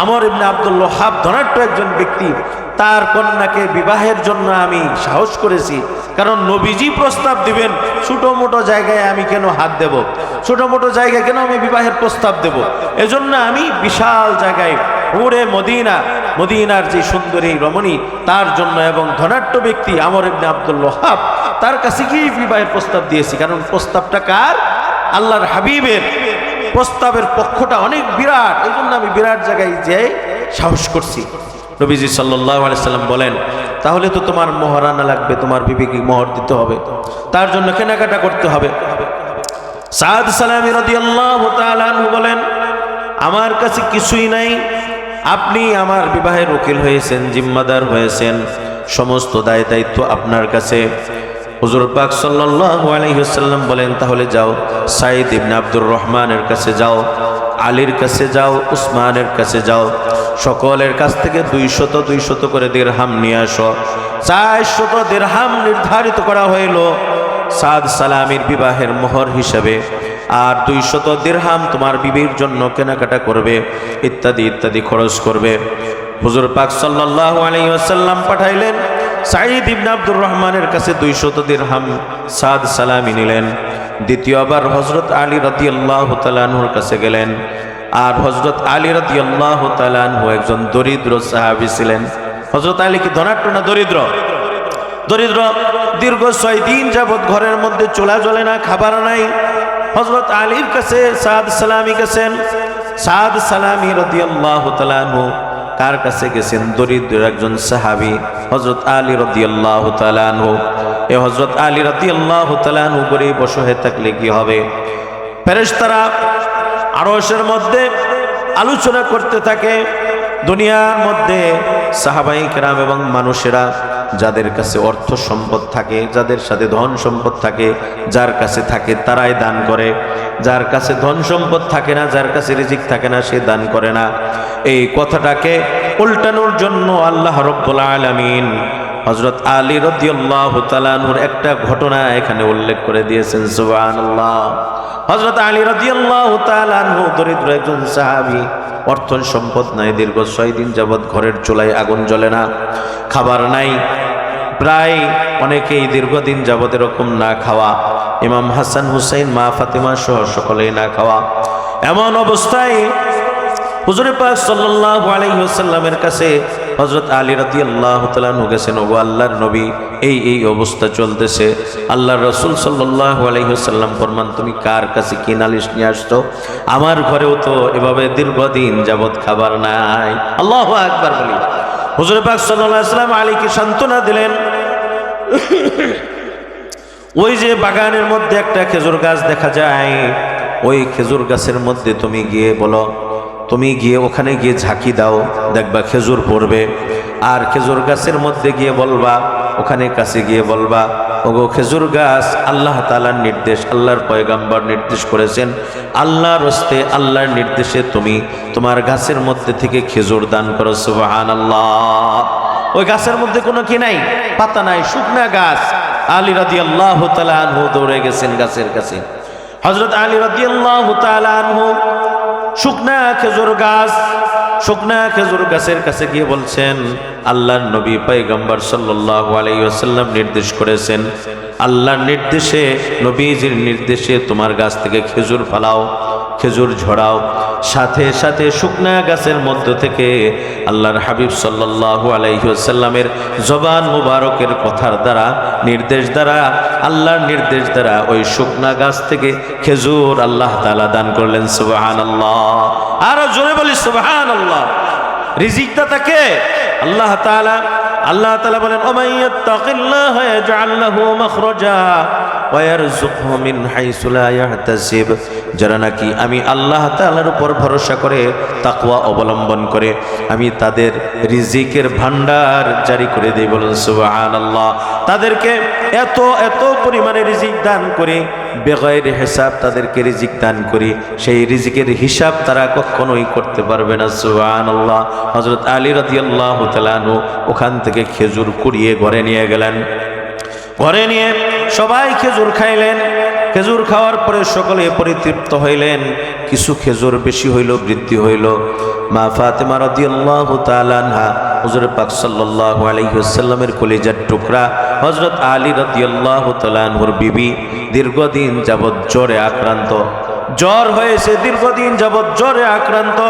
Speaker 1: আমর ইবনে আব্দুল ওয়াহাব ধনাঢ্য একজন ব্যক্তি, তার কন্যাকে বিবাহের জন্য আমি সাহস করেছি। কারণ নবীজি প্রস্তাব দিবেন, ছোটো মোটো জায়গায় আমি কেন হাত দেব? ছোটো মোটো জায়গায় কেন আমি বিবাহের প্রস্তাব দেব? এজন্য আমি বিশাল জায়গায়, ওরে মদিনা, মদিনার যে সুন্দরী রমণী, তার জন্য, এবং ধনাঢ্য ব্যক্তি আমর ইবনে আব্দুল ওয়াহাব, তার কাছে গিয়ে বিবাহের প্রস্তাব দিয়েছি। কারণ প্রস্তাবটা কার? আল্লাহর হাবিবের। প্রস্তাবের পক্ষটা অনেক বিরাট, এই জন্য আমি বিরাট জায়গায় যেয়ে সাহস করছি। নবীজি সাল্লাল্লাহু আলাইহি সাল্লাম বলেন, তাহলে তো তোমার মোহরানা লাগবে, তোমার বিবিকে মোহর দিতে হবে, তার জন্য কেনাকাটা করতে হবে। সাদ সালামি রাদিয়াল্লাহু তাআলা আনহু বলেন, আমার কাছে কিছুই নাই, আপনি আমার বিবাহের উকিল হয়েছেন, জিম্মাদার হয়েছেন, সমস্ত দায় দায়িত্ব আপনার কাছে। হুজুর পাক সাল্লাল্লাহু আলাইহি ওয়াসাল্লাম বলেন, তাহলে যাও, সাইদ ইবনে আব্দুর রহমানের কাছে যাও, আলীর কাছে যাও, উসমানের কাছে যাও, সকলের কাছ থেকে 200 করে দিরহাম নিয়ে আসো। 400 দিরহাম নির্ধারিত করা হইল সাদ সালামির বিবাহের মোহর হিসাবে, আর 200 দিরহাম তোমার বিবির জন্য কেনাকাটা করবে, ইত্যাদি ইত্যাদি খরচ করবে। হুজুর পাক সাল্লাল্লাহু আলাইহি ওয়াসাল্লাম পাঠাইলেন সাঈদ ইবনে আব্দুর রহমানের কাছে 200 দিরহাম সাদ সালামি নিলেন। দ্বিতীয়বার হযরত আলী রাদিয়াল্লাহু তাআলা আনহুর কাছে গেলেন, আর হযরত আলী রাদিয়াল্লাহু তাআলা আনহু একজন দরিদ্র সাহাবী ছিলেন। হযরত আলী কি ধনাঢ্য না দরিদ্র? দরিদ্র। দীর্ঘ 6 দিন যাবৎ ঘরের মধ্যে চুলা জ্বলে না, খাবার নাই। হযরত আলীর কাছে সাদ সালামি গেছেন। সাদ সালামি রাদিয়াল্লাহু তাআলা আনহু কার কাছে গেছেন? দরিদ্র একজন সাহাবী হযরত আলী রাদিয়াল্লাহু তাআলা আনহু। এই হযরত আলী রাদিয়াল্লাহু তাআলা আনহু গরিব অসহায় থাকলে কি হবে? ফেরেশতারা আরশের মধ্যে আলোচনা করতে থাকে, দুনিয়ার মধ্যে সাহাবায়ে কেরাম এবং মানুষেরা যাদের কাছে অর্থ সম্পদ থাকে, যাদের সাথে ধন সম্পদ থাকে, যার কাছে থাকে তারাই দান করে, যার কাছে ধন সম্পদ থাকে না, যার কাছে রিজিক থাকে না, সে দান করে না। এই কথাটাকে উল্টানোর জন্য আল্লাহ রাব্বুল আলামিন হযরত আলী রাদিয়াল্লাহু তাআলা আনহুর একটা ঘটনা এখানে উল্লেখ করে দিয়েছেন। সুবহানাল্লাহ। হযরত আলী রাদিয়াল্লাহু তাআলা আনহু দরিদ্র একজন সাহাবী, অর্থ সম্পদ নাই, দীর্ঘ 6 দিন যাবৎ ঘরের চুলায় আগুন জ্বলে না, খাবার নাই, প্রায় অনেকেই দীর্ঘদিন যাবৎ এরকম না খাওয়া, ইমাম হাসান হুসাইন, মা ফাতেমা সহ সকলেই না খাওয়া। এমন অবস্থায় হুজুর পাক সাল্লাল্লাহু আলাইহি ওয়াসাল্লামের কাছে হযরত আলী রাদিয়াল্লাহু তাআলা আনহু গেছেন, ওগো আল্লাহর নবী, এই অবস্থা চলতেছে। আল্লাহর রাসূল সাল্লাল্লাহু আলাইহি ওয়াসাল্লাম ফরমান, তুমি কার কাছে কি নালিশ নিয়ে আসছো? আমার ঘরেও তো এভাবে দীর্ঘদিন যাবৎ খাবার নাই। আল্লাহু আকবার বলি। হুজুর পাক সাল্লাল্লাহু আলাইহি ওয়াসাল্লাম আলীকে সান্ত্বনা দিলেন। ওই যে বাগানের মধ্যে একটা খেজুর গাছ দেখা যায়, ওই খেজুর গাছের মধ্যে তুমি গিয়ে বলো, তুমি গিয়ে ওখানে গিয়ে ঝাঁকি দাও, দেখবা খেজুর পড়বে। আর খেজুর গাছের মধ্যে গিয়ে বলবা, ওখানে কাছে গিয়ে বলবা, ওগো খেজুর গাছ, আল্লাহ তাআলার নির্দেশ, আল্লাহর পয়গম্বর নির্দেশ করেছেন, আল্লাহর হস্তে আল্লাহর নির্দেশে তুমি তোমার গাছের মধ্যে থেকে খেজুর দান করো। সুবহানাল্লাহ। ওই গাছের মধ্যে কোনো কি নাই, পাতা নাই, শুকনা গাছ। আলী রাদিয়াল্লাহু তাআলা আনহু দৌড়ে গেছেন গাছের কাছে। হযরত আলী রাদিয়াল্লাহু তাআলা আনহু শুকনা খেজুর গাছ, শুকনা খেজুর গাছের কাছে গিয়ে বলছেন, আল্লাহর নবী পয়গম্বর সাল্লাল্লাহু আলাইহি ওয়াসাল্লাম নির্দেশ করেছেন, আল্লাহর নির্দেশে, নবীজির নির্দেশে তোমার গাছ থেকে খেজুর ফলাও, খেজুর ঝরাও। সাথে সাথে শুকনা গাছের মধ্য থেকে আল্লাহর হাবিব সাল্লাল্লাহু আলাইহি ওয়াসাল্লামের জবান মুবারকের কথার দ্বারা, নির্দেশ দ্বারা, আল্লাহর নির্দেশ দ্বারা ওই শুকনা গাছ থেকে খেজুর আল্লাহ তাআলা দান করলেন। সুবহানাল্লাহ। আরো জোরে বলি সুবহানাল্লাহ। রিজিক দাতা কে? আল্লাহ তাআলা। আল্লাহ তাআলা বলেন, ওমাইয়াত্তাকিল্লাহা ইয়াজআল লাহু মাখরাজা ওয়া ইয়ারযুকহু মিন হাইসু লা ইয়াহতাসিব। যারা নাকি আমি আল্লাহ তাআলার উপর ভরসা করে, তাকওয়া অবলম্বন করে, আমি তাদের রিজিকের ভান্ডার জারি করে দেই। বলুন সুবহানাল্লাহ। তাদেরকে এত এত পরিমাণে রিজিক দান করি, বেগৈর হিসাব তাদেরকে রিজিক দান করি, সেই রিজিকের হিসাব তারা কখনোই করতে পারবে না। সুবহানাল্লাহ। হযরত আলী রাদিয়াল্লাহু তাআলা আনহু ওখান থেকে খেজুর কুড়িয়ে ঘরে নিয়ে গেলেন। ঘরে নিয়ে সবাই খেজুর খাইলেন। খেজুর খাওয়ার পরে সকলে পরিতৃপ্ত হইলেন। কিছু খেজুর বেশি হইল, বৃদ্ধি হইল। মা ফাতেমা রাদিয়াল্লাহু তাআলা আনহা, হুজুর পাক সাল্লাল্লাহু আলাইহি ওয়াসাল্লামের কলিজার টুকরা হযরত আলী রাদিয়াল্লাহু তাআলা আনহুর বিবি দীর্ঘদিন যাবৎ জ্বরে আক্রান্ত, জ্বর হয়েছে, দীর্ঘদিন যাবৎ জ্বরে আক্রান্ত।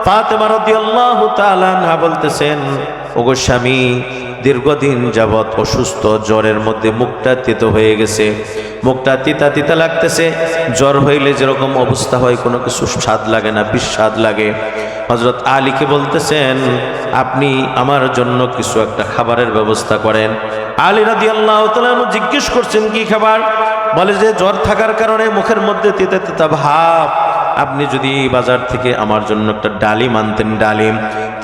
Speaker 1: ফাতেমা রাদিয়াল্লাহু তাআলা আনহা বলতেছেন, ওগো স্বামী, দীর্ঘদিন যাবৎ অসুস্থ, জ্বরের মধ্যে মুখটা তেতো হয়ে গেছে, মুখটা তিতা তিতা লাগতেছে। জ্বর হইলে যেরকম অবস্থা হয়, কোনো কিছু স্বাদ লাগে না, বিস্বাদ লাগে। হযরত আলীকে বলতেছেন, আপনি আমার জন্য কিছু একটা খাবারের ব্যবস্থা করেন। আলী রাদিয়াল্লাহু তাআলা জিজ্ঞেস করছেন, কি খাবার? বলে যে জ্বর থাকার কারণে মুখের মধ্যে তিতা তিতা ভাব, আপনি যদি বাজার থেকে আমার জন্য একটা ডালিম আনতেন, ডালিম,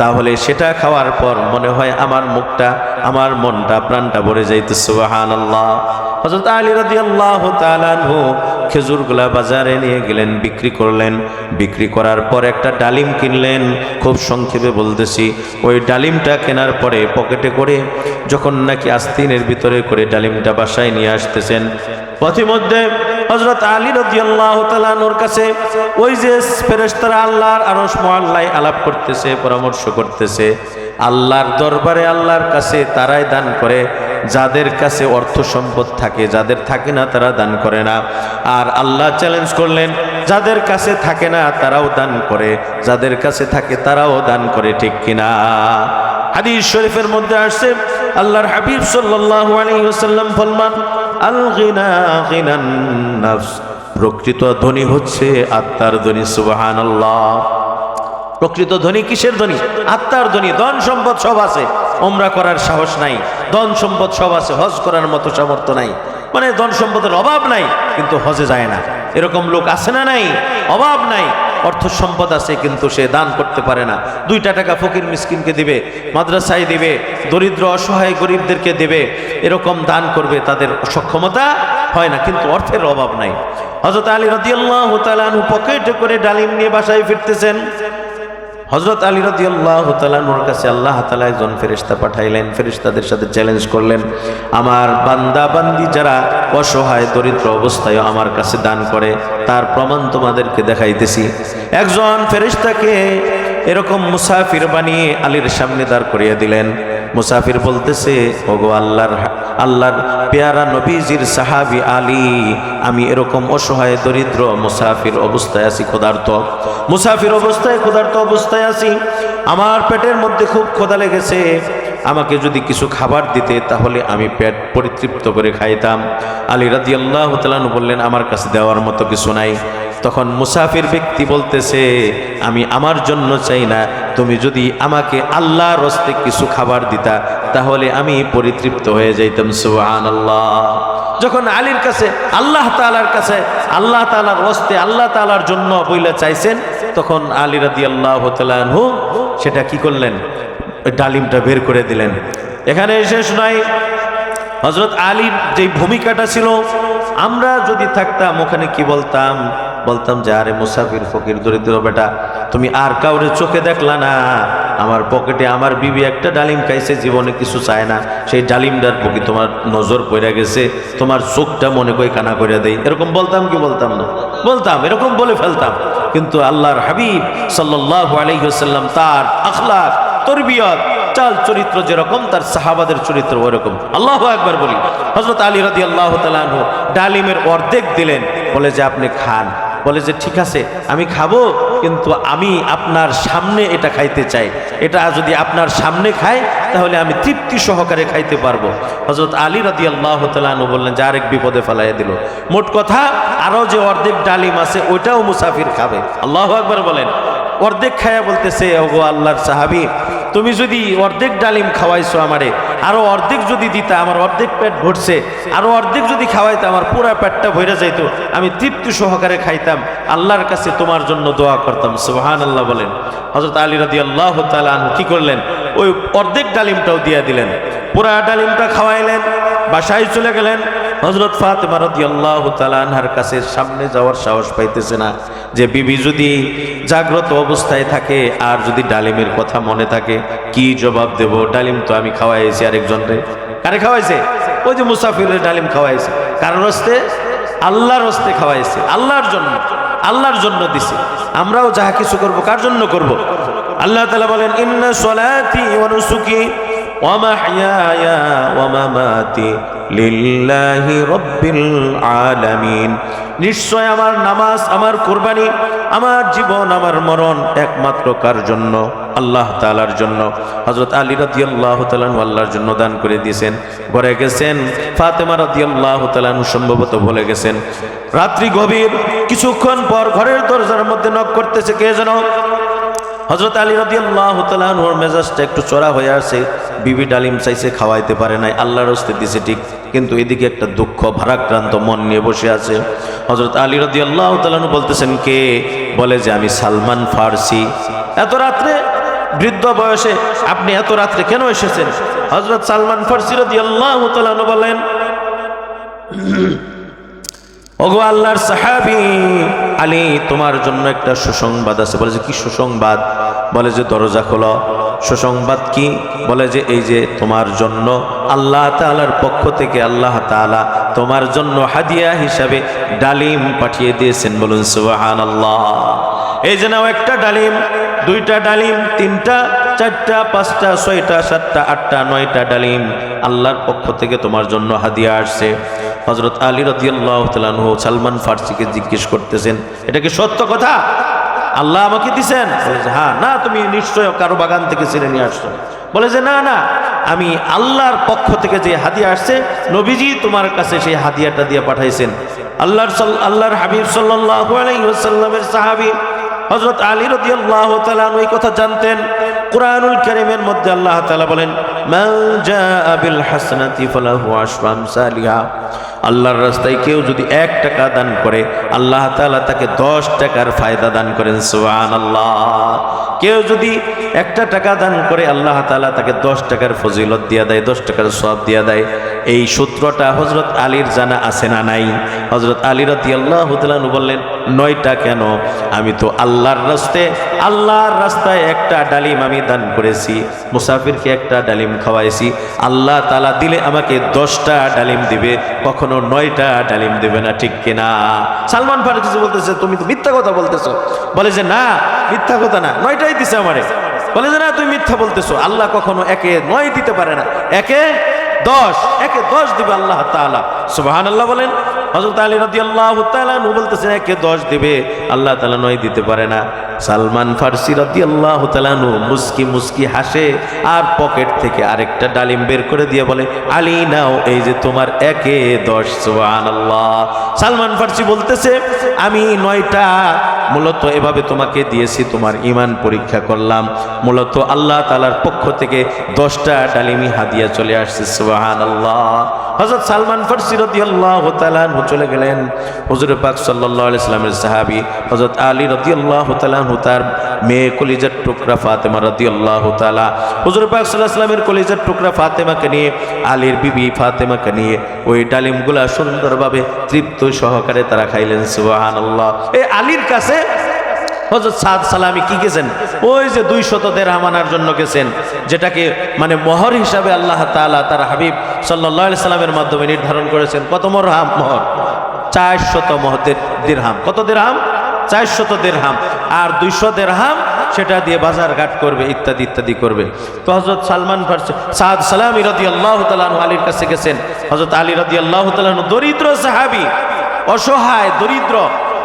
Speaker 1: তাহলে সেটা খাওয়ার পর মনে হয় আমার মুখটা, আমার মনটা, প্রাণটা ভরে যাইতে। সুবহানাল্লাহ। হযরত আলী রাদিয়াল্লাহু তাআলা আনহু খেজুরগুলা বাজারে নিয়ে গেলেন, বিক্রি করলেন। বিক্রি করার পর একটা ডালিম কিনলেন। খুব সংক্ষেপে বলতেছি, ওই ডালিমটা কেনার পরে পকেটে করে যখন নাকি আস্তিনের ভিতরে করে ডালিমটা বাসায় নিয়ে আসতেছেন, পথিমধ্যে হযরত আলী রাদিয়াল্লাহু তাআলা আনহুর কাছে ওই যে ফেরেশতারা আল্লাহর আরশ মুআল্লায় আলাপ করতেছে, পরামর্শ করতেছে। আল্লাহর দরবারে, আল্লাহর কাছে তারাই দান করে যাদের কাছে অর্থ সম্পদ থাকে, যাদের থাকে না তারা দান করে না। আর আল্লাহ চ্যালেঞ্জ করলেন, যাদের কাছে থাকে না তারাও দান করে, যাদের কাছে থাকে তারাও দান করে, ঠিক কিনা? হাদিস শরীফের মধ্যে আসছে, আল্লাহর হাবিব সাল্লাল্লাহু আলাইহি ওয়াসাল্লাম ফরমান, আল গিনা গিনান নাফস, প্রকৃত ধনী হচ্ছে আত্মার ধনী। সুবহানাল্লাহ। প্রকৃত ধনী কিসের ধনী? আত্মার ধনী। ধন সম্পদ সব আছে, ওমরা করার সাহস নাই, ধন সম্পদ সব আছে, হজ করার মতো সামর্থ্য নাই, মানে ধন সম্পদের অভাব নাই, কিন্তু হজে যায় না। এরকম লোক আছে না নাই? অভাব নাই, অর্থ সম্পদ আছে, কিন্তু সে দান করতে পারে না। 2টা টাকা ফকির মিসকিনকে দিবে, মাদ্রাসায় দিবে, দরিদ্র অসহায় গরিবদেরকে দেবে, এরকম দান করবে, তাদের সক্ষমতা হয় না, কিন্তু অর্থের অভাব নাই। হযরত আলী রাদিয়াল্লাহু তাআলা আনহু পকেটে করে ডালিম নিয়ে বাসায় ফিরতেছেন। হযরত আলী রাদিয়াল্লাহু তাআলা আনহুর কাছে আল্লাহ তাআলা একজন ফেরেশতা পাঠাইলেন। ফেরেশতাদের সাথে চ্যালেঞ্জ করলেন, আমার বান্দা বান্দি যারা অসহায় দরিদ্র অবস্থায় আমার কাছে দান করে, তার প্রমাণ তোমাদেরকে দেখাইতেছি। একজন ফেরেশতাকে এরকম মুসাফির বানিয়ে আলীর সামনে দাঁড় করিয়ে দিলেন। মুসাফির বলতেছে, ওগো আল্লাহর পেয়ারা নবীজির সাহাবী আলী, আমি এরকম অসহায় দরিদ্র মুসাফির অবস্থায় আছি, ক্ষুধার্ত মুসাফির অবস্থায়, ক্ষুধার্ত অবস্থায় আছি, আমার পেটের মধ্যে খুব ক্ষুধা লেগেছে, আমাকে যদি কিছু খাবার দিতে তাহলে আমি পেট পরিতৃপ্ত করে খাইতাম। আলী রাদিয়াল্লাহু তাআলা বললেন, আমার কাছে দেওয়ার মতো কিছু নাই। তখন মুসাফির ব্যক্তি বলতেছে, আমি আমার জন্য চাই না, তুমি যদি আমাকে আল্লাহর হস্তে কিছু খাবার দিতা তাহলে আমি পরিতৃপ্ত হয়ে যাইতাম। সুবহানাল্লাহ। যখন আলীর কাছে, আল্লাহ তাআলার কাছে, আল্লাহ তাআলার হস্তে, আল্লাহ তাআলার জন্য বইলা চাইছেন, তখন আলী রাদিয়াল্লাহু তাআলা আনহু সেটা কি করলেন? ডালিমটা বের করে দিলেন। এখানে শেষ নয়, হযরত আলীর যে ভূমিকাটা ছিল, আমরা যদি থাকতাম ওখানে কি বলতাম? বলতাম যে আরে মুসাফির ফকির দরিদ্র বেটা, তুমি আর কাউরে চোখে দেখলা না, আমার পকেটে আমার বিবি একটা ডালিম খাইছে, জীবনে কিছু চায় না, সেই ডালিমটার প্রতি তোমার নজর পড়ে গেছে, তোমার চোখটা মনে করে কানা করে দেই, এরকম বলতাম কি বলতাম না? বলতাম, এরকম বলে ফেলতাম। কিন্তু আল্লাহর হাবিব সাল্লাল্লাহু আলাইহি ওয়াসাল্লাম তার আখলাক, তরবিয়ত, চাল চরিত্র যেরকম, তার সাহাবাদের চরিত্র ওরকম। আল্লাহু আকবার বলি। হযরত আলী রাদিয়াল্লাহু তাআলা আনহু ডালিমের অর্ধেক দিলেন, বলে যে আপনি খান। বলে যে ঠিক আছে আমি খাবো, কিন্তু আমি আপনার সামনে এটা খাইতে চাই, এটা যদি আপনার সামনে খাই তাহলে আমি তৃপ্তি সহকারে খাইতে পারবো। হযরত আলী রাদিয়াল্লাহু তাআলা আনহু বললেন যে আরেক বিপদে ফেলাইয়া দিল। মোট কথা আরো যে অর্ধেক ডালিম আছে ওইটাও মুসাফির খাবে। আল্লাহু আকবার বলেন। অর্ধেক খায়া বলতেছে, ওগো আল্লাহর সাহাবী, তুমি যদি অর্ধেক ডালিম খাওয়াইছো আমারে, আরো অর্ধেক যদি দিতা, আমার অর্ধেক পেট ভরছে, আরো অর্ধেক যদি খাওয়াইতা আমার পুরা পেটটা ভরে যাইতো, আমি তৃপ্তি সহকারে খাইতাম, আল্লাহর কাছে তোমার জন্য দোয়া করতাম। সুবহানাল্লাহ বলেন। হযরত আলী রাদিয়াল্লাহু তাআলা আনহু কি করলেন? ওই অর্ধেক ডালিমটাও দিয়ে দিলেন, পুরা ডালিমটা খাওয়াইলেন, বাসায় চলে গেলেন। হযরত ফাতেমা রাদিয়াল্লাহু তাআলা আনহার কাছে সামনে যাওয়ার সাহস পাইতেছে না, যে বিবি যদি জাগ্রত অবস্থায় থাকে আর যদি ডালিমের কথা মনে থাকে কি জবাব দেব? ডালিম তো আমি খাওয়াইছি আরেকজনরে। কারে খাওয়াইছে? ওই যে মুসাফিরের ডালিম খাওয়াইছে। কারণ হস্তে? আল্লাহর হস্তে খাওয়াইছে, আল্লাহর জন্য, আল্লাহর জন্য দিছে। আমরাও যাহা কিছু করব কার জন্য করব? আল্লাহ তাআলা বলেন, ইন্না সলাতি ওয়া নুসুকি ওয়া মাহইয়ায়া ওয়া মামাতি লিল্লাহি রাব্বিল আলামিন। নিশ্চয় আমার নামাজ, আমার কুরবানি, আমার জীবন, আমার মরণ একমাত্র কার জন্য? আল্লাহ তাআলার জন্য। হযরত আলী রাদিয়াল্লাহু তাআলা আল্লাহর জন্য দান করে দিয়েছেন। ঘরে গেছেন, ফাতেমা রাদিয়াল্লাহু তাআলা সম্ভবত বলে গেছেন। রাত্রি গভীর, কিছুক্ষণ পর ঘরের দরজার মধ্যে নক করতেছে কে যেন। হযরত আলী রাদিয়াল্লাহু তাআলা ওর মেজাজটা একটু চড়া হয়ে আছে। বিবি ডালিম চাইছে, খাওয়াইতে পারে নাই, আল্লাহর হস্তে দিছে ঠিক, কিন্তু এদিকে একটা দুঃখ ভারাক্রান্ত মন নিয়ে বসে আছে। হযরত আলী রাদিয়াল্লাহু তাআলা বলতেছেন কে? বলে যে আমি সালমান ফারসি। এত রাত্রে, বৃদ্ধ বয়সে আপনি এত রাত্রে কেন এসেছেন? হযরত সালমান ফারসি রাদিয়াল্লাহু তাআলা বলেন, ওগো আল্লাহর সাহাবী আলী, তোমার জন্য একটা সুসংবাদ আছে। বলে যে কি সুসংবাদ? বলে যে দরজা খোলো। সুসংবাদ কি? বলে যে এই যে তোমার জন্য আল্লাহ তাআলার পক্ষ থেকে আল্লাহ তাআলা তোমার জন্য হাদিয়া হিসাবে ডালিম পাঠিয়ে দিয়েছেন। বলুন সুবহানাল্লাহ। এই যে নাও একটা ডালিম, দুইটা ডালিম, তিনটা, চারটা, পাঁচটা, ছয়টা, সাতটা, আটটা, নয়টা ডালিম আল্লাহর পক্ষ থেকে তোমার জন্য হাদিয়া আসছে। হযরত আলী রাদিয়াল্লাহু তাআলা আনহু সালমান ফারসিকে জিজ্ঞেস করতেছেন, এটা কি সত্য কথা? আল্লাহ আমাকে দিছেন? বলে যে হ্যাঁ। না, তুমি নিশ্চয় কারো বাগান থেকে ছিঁড়ে নিয়ে আসছো। বলে যে না না, আমি আল্লাহর পক্ষ থেকে যে হাদিয়া আসছে, নবীজি তোমার কাছে সেই হাদিয়াটা দিয়ে পাঠাইছেন। আল্লাহর হাবিব সাল্লাল্লাহু আলাইহি ওয়াসাল্লামের সাহাবী হযরত আলী রাদিয়াল্লাহু তাআলা এই কথা জানতেন। কুরআনুল কারীমের মধ্যে আল্লাহ তাআলা বলেন, মান জাআ বিল হাসানাতি ফালাহু আশরু আমসালিহা। আল্লাহর রাস্তায় কেউ যদি 1 টাকা দান করে, আল্লাহ তাআলা তাকে 10 টাকার ফায়দা দান করেন। সুবহানাল্লাহ। কেউ যদি 1 টাকা দান করে, আল্লাহ তাআলা তাকে 10 টাকার ফজিলত দিয়া দেয়, 10 টাকার সওয়াব দিয়া দেয়। এই সূত্রটা হযরত আলীর জানা আছে না নাই? হযরত আলী রাদিয়াল্লাহু তাআলা বললেন, 9টা কেন? আমি তো আল্লাহর রাস্তায় 1টা ডালিম আমি দান করেছি, মুসাফিরকে 1টা ডালিম খাওয়াইছি। আল্লাহ তাআলা দিলে আমাকে 10টা ডালিম দিবে, কখনো 9টা ডালিম দেবে না, ঠিক কিনা? সালমান ফারসি বলতেছে, তুমি তো মিথ্যা কথা বলতেছো। বলে যে না, মিথ্যা কথা না, 9টাই দিছে আমারে। বলে যে না, তুমি মিথ্যা বলতেছো, আল্লাহ কখনো 1-এ 9 দিতে পারে না, 1-এ 10 দিবে আল্লাহ তাআলা। সুবহানাল্লাহ বলেন। হযরত আলী রাদিয়াল্লাহু তাআলা বলতেছেন 1-এ 10 দিবে, আল্লাহ তাআলা 9 দিতে পারে না। সালমান ফারসি রাদিয়াল্লাহু তাআলা মুস্কি মুস্কি হাসে, আর পকেট থেকে আরেকটা ডালিম বের করে দিয়ে বলে, আলী নাও, এই যে তোমার 1-এ 10। সুবহানাল্লাহ। সালমান ফারসি বলতেছে, আমি 9টা মূলত এভাবে তোমাকে দিয়েছি, তোমার ঈমান পরীক্ষা করলাম। মূলত আল্লাহ তাআলার পক্ষ থেকে 10টা ডালিমি হাদিয়া চলে আসছে। সুবহানাল্লাহ। হযরত সালমান ফারসি রাদিয়াল্লাহু তাআলা আনহু চলে গেলেন। হুজুর পাক সাল্লাল্লাহু আলাইহি সাল্লামের সাহাবী হযরত আলী রাদিয়াল্লাহু তাআলা আনহু তার মেয়ে কলিজার টুকরা ফাতেমা রাদিয়াল্লাহু তাআলা, হুজুর পাক সাল্লাল্লাহু আলাইহি সাল্লামের কলিজার টুকরা ফাতেমাকে নিয়ে, আলীর বিবি ফাতেমাকে নিয়ে ওই ডালিমগুলা সুন্দরভাবে তৃপ্ত সহকারে তারা খাইলেন। সুবহানাল্লাহ। এই আলীর কাছে হযরত সাদ সালামি কি গেছেন? ওই যে 200 দিরহাম আনার জন্য গেছেন, যেটাকে মানে মোহর হিসাবে আল্লাহ তাআলা তার হাবিব সাল্লাল্লাহু আলাইহি সাল্লামের মাধ্যমে নির্ধারণ করেছেন। কত মোহর? 400 দিরহাম। কত দিরহাম? 400 দিরহাম। আর 200 দিরহাম সেটা দিয়ে বাজার ঘাট করবে, ইত্যাদি ইত্যাদি করবে। তো হযরত সালমান ফারসি সাদ সালামি রাদিয়াল্লাহু তাআলা আনহু আলীর কাছে গেছেন। হযরত আলী রাদিয়াল্লাহু তাআলা আনহু দরিদ্র সাহাবী, অসহায় দরিদ্র,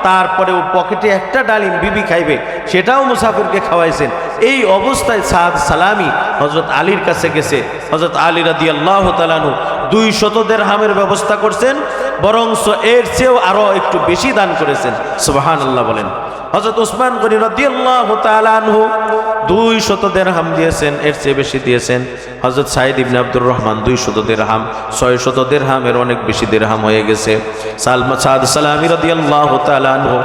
Speaker 1: তারপরেও পকেটে একটা ডালিম বিবি খাইবে, সেটাও মুসাফিরকে খাওয়াইছেন। এই অবস্থায় সাদ সালামি হযরত আলীর কাছে গেছে। হযরত আলী রাদিয়াল্লাহু তাআলা আনহু 200 দিরহামের ব্যবস্থা করছেন, বরংস এর চেয়েও আরো একটু বেশি দান করেছেন। সুবহানাল্লাহ বলেন। হযরত ওসমান গনি রাদিয়াল্লাহু তাআলা আনহু 200 দিরহাম দিয়েছেন, এর চেয়ে বেশি দিয়েছেন। হযরত সাইদ ইবনে আব্দুর রহমান 200 দিরহাম, 600 দিরহামের অনেক বেশি দিরহাম হয়ে গেছে। সাদ সালামি রাদিয়াল্লাহু তাআলা আনহু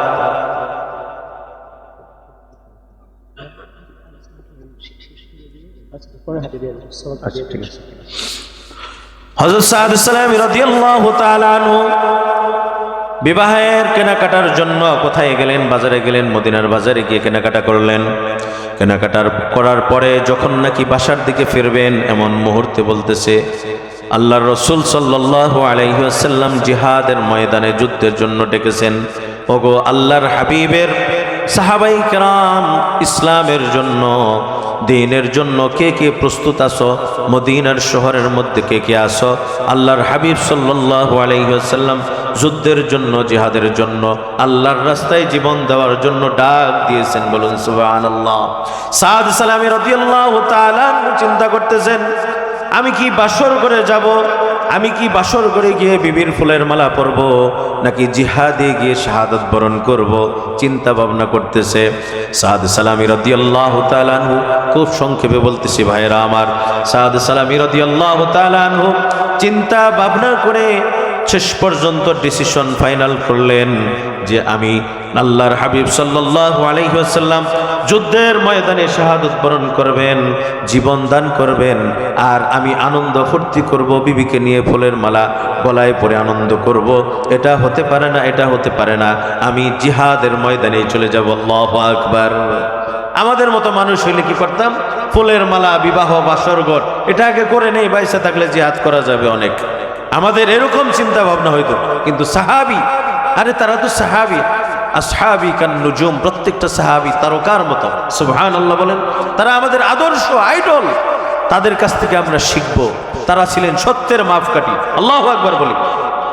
Speaker 1: হযরত সাদ সালামি রাদিয়াল্লাহু তাআলা আনহু বিবাহের কেনাকাটার জন্য কোথায় গেলেন? বাজারে গেলেন। মদিনার বাজারে গিয়ে কেনাকাটা করলেন। কেনাকাটার করার পরে যখন নাকি বাসার দিকে ফিরবেন, এমন মুহূর্তে বলতেছে আল্লাহর রাসূল সাল্লাল্লাহু আলাইহি ওয়াসাল্লাম জিহাদের ময়দানে যুদ্ধের জন্য ডেকেছেন। ওগো আল্লাহর হাবিবের সাহাবায়ে কেরাম, ইসলামের জন্য, দ্বীনের জন্য কে কে প্রস্তুত আছো? মদিনার শহরের মধ্যে কে কে আছো? আল্লাহর হাবিব সাল্লাল্লাহু আলাইহি ওয়াসাল্লাম যুদ্ধের জন্য, জিহাদের জন্য, আল্লাহর রাস্তায় জীবন দেওয়ার জন্য ডাক দিয়েছেন। বলুন সুবহানাল্লাহ। সাদ সালামি রাদিয়াল্লাহু তাআলা চিন্তা করতেছেন, আমি কি বাসর করে যাব? আমি কি বাসর করে গিয়ে বিবির ফুলের মালা পরব, নাকি জিহাদে গিয়ে শাহাদাত বরণ করব? চিন্তা ভাবনা করতেছে। সাদ সালামি রাদিয়াল্লাহু তাআলা আনহু, খুব সংক্ষেপে বলতেছি ভাইরা আমার, সাদ সালামি রাদিয়াল্লাহু তাআলা আনহু চিন্তা ভাবনা করে শেষ পর্যন্ত ডিসিশন ফাইনাল করলেন যে আমি আল্লাহর হাবিব সাল্লাল্লাহু আলাইহি ওয়াসাল্লাম যুদ্ধের ময়দানে শাহাদাত বরণ করবেন, জীবন দান করবেন, আর আমি আনন্দ ফুর্তি করব, বিবিকে নিয়ে ফুলের মালা গলায় পরে আনন্দ করব। এটা হতে পারে না, এটা হতে পারে না। আমি জিহাদের ময়দানে চলে যাব। আল্লাহু আকবার। আমাদের মতো মানুষ হইলে কি করতাম? ফুলের মালা, বিবাহ, বাসরঘর এটা আগে করে নেই, বাইসা থাকলে জিহাদ করা যাবে অনেক। আমাদের এরকম চিন্তা ভাবনা হইতো। কিন্তু সাহাবী, আরে তারা তো সাহাবী, আসহাবী কান নুজুম, প্রত্যেকটা সাহাবী তারকার মতো। সুবহানাল্লাহ বলেন। তারা আমাদের আদর্শ, আইডল। তাদের কাছ থেকে আমরা শিখব। তারা ছিলেন সত্যের মাপকাঠি। আল্লাহু আকবার বলি।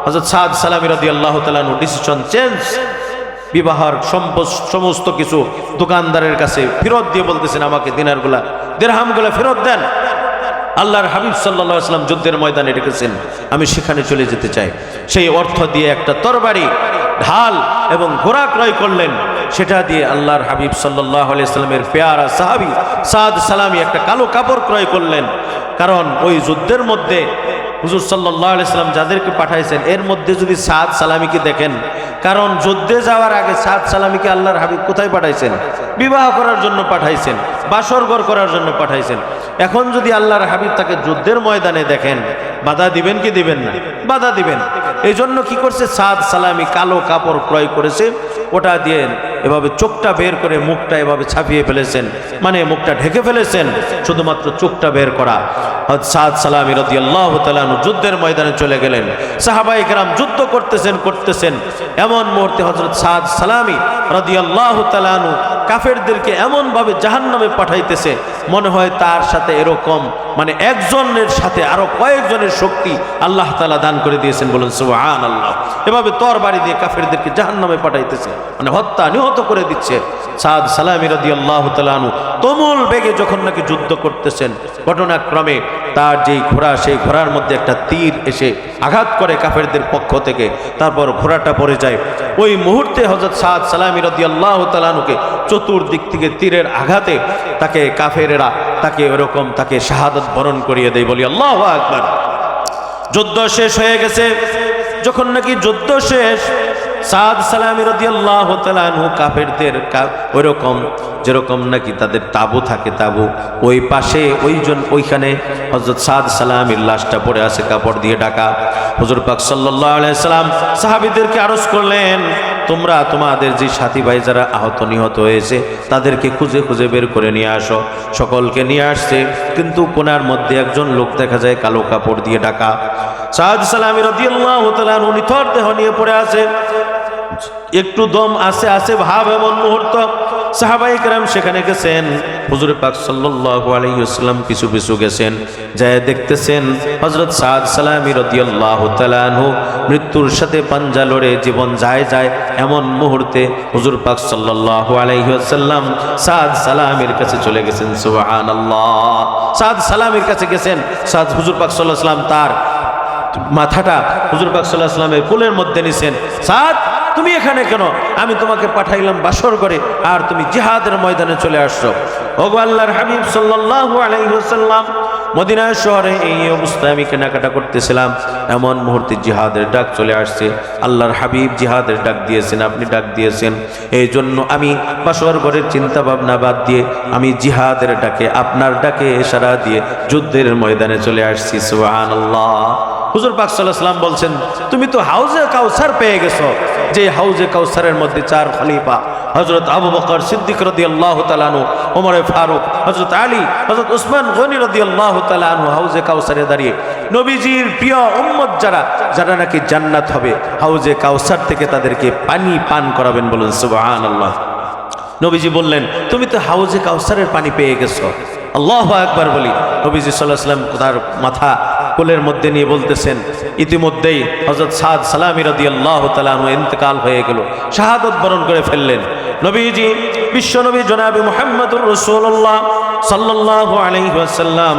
Speaker 1: হযরত সাদ সালামি রাদিয়াল্লাহু তাআলা ডিসিশন চেঞ্জ। বিবাহের সমস্ত কিছু দোকানদারের কাছে ফেরত দিয়ে বলতেছেন, আমাকে দিনারগুলা, দিরহামগুলা ফেরত দেন। আল্লাহর হাবিব সাল্লাল্লাহু আলাইহি ওয়াসাল্লাম যুদ্ধের ময়দানে রেখেছেন, আমি সেখানে চলে যেতে চাই। সেই অর্থ দিয়ে একটা তরবারি, ঢাল এবং ঘোড়া ক্রয় করলেন। সেটা দিয়ে আল্লাহর হাবিব সাল্লাল্লাহু আলাইহি ওয়াসাল্লামের পেয়ারা সাহাবী সাদ সালামি একটা কালো কাপড় ক্রয় করলেন। কারণ ওই যুদ্ধের মধ্যে হুজুর সাল্লাল্লাহু আলাইহি ওয়াসাল্লাম যাদেরকে পাঠাইছেন, এর মধ্যে যদি সাদ সালামিকে দেখেন, কারণ যুদ্ধে যাওয়ার আগে সাদ সালামিকে আল্লাহর হাবিব কোথায় পাঠাইছেন? বিবাহ করার জন্য পাঠাইছেন, বাসরঘর করার জন্য পাঠাইছেন। এখন যদি আল্লাহর হাবিব তাকে যুদ্ধের ময়দানে দেখেন, বাধা দিবেন কি দিবেন না? বাধা দিবেন। এই জন্য কি করছে? সাদ সালামি কালো কাপড় ক্রয় করেছে, ওটা দিয়ে এভাবে চোখটা বের করে মুখটা এভাবে ছাপিয়ে ফেলেছেন, মানে মুখটা ঢেকে ফেলেছেন, শুধুমাত্র চোখটা বের করা। সাদ সালামি রাদিয়াল্লাহু তাআলা যুদ্ধের ময়দানে চলে গেলেন। সাহাবায়ে কেরাম যুদ্ধ করতেছেন। এমন মুহূর্তে হযরত সাদ সালামি রাদিয়াল্লাহু তাআলা কাফেরদেরকে এমনভাবে জাহান্নামে পাঠাইতেছে, মনে হয় তার সাথে এরকম মানে একজনের সাথে আরো কয়েকজনের শক্তি আল্লাহ তাআলা দান করে দিয়েছেন। বলুন সুবহানাল্লাহ। এভাবে তরবারি দিয়ে কাফেরদেরকে জাহান্নামে পাঠাইতেছে, মানে হত্যা নিহত করে দিচ্ছে। সাদ সালামি রাদিয়াল্লাহু তাআলা তুমুল বেগে যখন নাকি যুদ্ধ করতেছেন, ঘটনাক্রমে তার যেই ঘোড়া, সেই ঘোড়ার মধ্যে একটা তীর এসে আঘাত করে কাফেরদের পক্ষ থেকে, তারপর ঘোড়াটা পড়ে যায়। ওই মুহূর্তে হযরত সাদ সালামি রাদিয়াল্লাহু তাআলা চতুর্দিক থেকে তীরের আঘাতে তাকে কাফেরেরা তাকে এরকম তাকে শাহাদাত বরণ করিয়ে দেয়। বলি আল্লাহু আকবার। যুদ্ধ শেষ হয়ে গেছে। যখন নাকি যুদ্ধ শেষ, সাদ সালামি রাদিয়াল্লাহু তাআলা আনহু কাফেরদের ওইরকম যেরকম নাকি তাদের তাবু থাকে, তাবু ওই পাশে ওইখানে হযরত সাদ সালামির লাশটা পড়ে আছে, কাপড় দিয়ে ঢাকা। হুজুর পাক সাল্লাল্লাহু আলাইহি সাল্লাম সাহাবীদেরকে আরজ করলেন, তোমরা তোমাদের যে সাথী ভাই যারা আহত নিহত হয়েছে তাদেরকে খুঁজে খুঁজে বের করে নিয়ে আসো। সকলকে নিয়ে আসছে, কিন্তু কোনার মধ্যে একজন লোক দেখা যায় কালো কাপড় দিয়ে ঢাকা। সাদ সালামি রাদিয়াল্লাহু তাআলা আনহু নিথর দেহ নিয়ে পড়ে আছে, একটু দম আছে আছে ভাব। এমন মুহূর্ত সাহাবায়ে কেরাম সেখানে গেছেন, হুজুর পাক সাল্লাল্লাহু আলাইহি ওয়াসাল্লাম পিছু পিছু গেছেন, যায় দেখতেছেন হযরত সাদ সালামি রাদিয়াল্লাহু তাআলা আনহু মৃত্যুর সাথে পাঞ্জা লড়ে জীবন যায় যায়। এমন মুহূর্তে হুজুর পাক সাল্লাল্লাহু আলাইহি ওয়াসাল্লাম সাদ সালামের কাছে চলে গেছেন। সুবহানাল্লাহ, সাদ সালামের কাছে গেছেন। সাদ হুজুর পাক সাল্লাল্লাহু আলাইহি ওয়াসাল্লাম তার মাথাটা হুজুর পাক সাল্লাল্লাহু আলাইহি ওয়াসাল্লামের কোলের মধ্যে নিছেন। সাদ, তুমি এখানে কেন? আমি তোমাকে পাঠাইলাম বাসর করে, আর তুমি জিহাদের ময়দানে চলে আসছো। ওগো আল্লাহর হাবিব সাল্লাল্লাহু আলাইহি ওয়াসাল্লাম, মদিনা শহরে এই অবস্থায় আমি কেনাকাটা করতেছিলাম, এমন মুহূর্তে জিহাদের ডাক চলে আসছে। আল্লাহর হাবিব জিহাদের ডাক দিয়েছেন, আপনি ডাক দিয়েছেন, এই জন্য আমি বাসর ঘরের চিন্তা ভাবনা বাদ দিয়ে আমি জিহাদের ডাকে, আপনার ডাকে ইশারা দিয়ে যুদ্ধের ময়দানে চলে আসছি। সুবহানাল্লাহ। হুজুর পাক সাল্লাল্লাহু আলাইহি ওয়াসাল্লাম বলছেন, তুমি তো হাউজে কাউসার পেয়ে গেছো, যে হাউজে কাউসারের মধ্যে 4 খলিফা হযরত আবু বকর সিদ্দিক রাদিয়াল্লাহু তাআলা আনহু, ওমর ফারুক, হযরত আলী, হযরত উসমান গনি রাদিয়াল্লাহু তাআলা আনহু হাউজে কাউসারে দাঁড়িয়ে নবীজির প্রিয় উম্মত যারা নাকি জান্নাত হবে, হাউজে কাউসার থেকে তাদেরকে পানি পান করাবেন। বলুন সুবহানাল্লাহ। নবীজি বললেন, তুমি তো হাউজে কাউসারের পানি পেয়ে গেছো। আল্লাহু আকবার বলি। নবীজি সাল্লাল্লাহু আলাইহি ওয়াসাল্লাম তার মাথা কোলের মধ্যে নিয়ে বলতেছেন, ইতিমধ্যেই হযরত সাদ সালামি রাদিয়াল্লাহু তাআলা আনহু ইন্তেকাল হয়ে গেল, শাহাদাত বরণ করে ফেললেন। নবীজি বিশ্বনবী জনাবে মুহাম্মদুর রাসূলুল্লাহ সাল্লাল্লাহু আলাইহি ওয়াসাল্লাম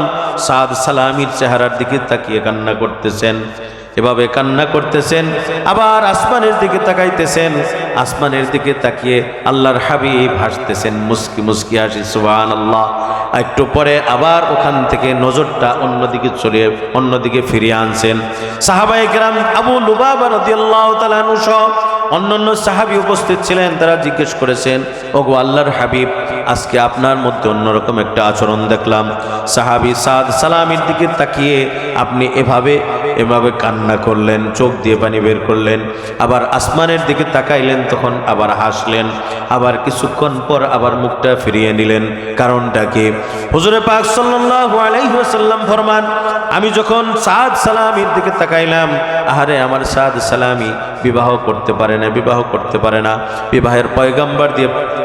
Speaker 1: সাদ সালামির চেহারার দিকে তাকিয়ে কান্না করতেছেন, এভাবে কান্না করতেছেন, আবার আসমানের দিকে তাকাইতেছেন, আসমানের দিকে তাকিয়ে আল্লাহর হাবিব হাসতেছেন, মুস্কি মুস্কি হাসি। সুবহানাল্লাহ। একটু পরে আবার ওখান থেকে নজরটা অন্যদিকে ফিরিয়ে আনছেন। সাহাবায়ে কেরাম আবু লুবাবা রাদিয়াল্লাহু তাআলা আনহু সহ অন্যান্য সাহাবী উপস্থিত ছিলেন, তারা জিজ্ঞেস করেছেন, ওগো আল্লাহর হাবিব, আজকে আপনার মধ্যে অন্যরকম একটা আচরণ দেখলাম। সাহাবী সাদ সালামের দিকে তাকিয়ে আপনি এভাবে কান্না করলেন, চোখ দিয়ে পানি বের করলেন, আবার আসমানের দিকে তাকাইলেন, তখন আবার হাসলেন, আবার কিছুক্ষণ পর আবার মুখটা ফিরিয়ে নিলেন। কারণটা কি? হুজুরে পাক সাল্লাল্লাহু আলাইহি ওয়াসাল্লাম ফরমান, আমি যখন সাদ সালামের দিকে তাকাইলাম, আহারে আমার সাদ সালামি বিবাহ করতে পারে না। বিবাহের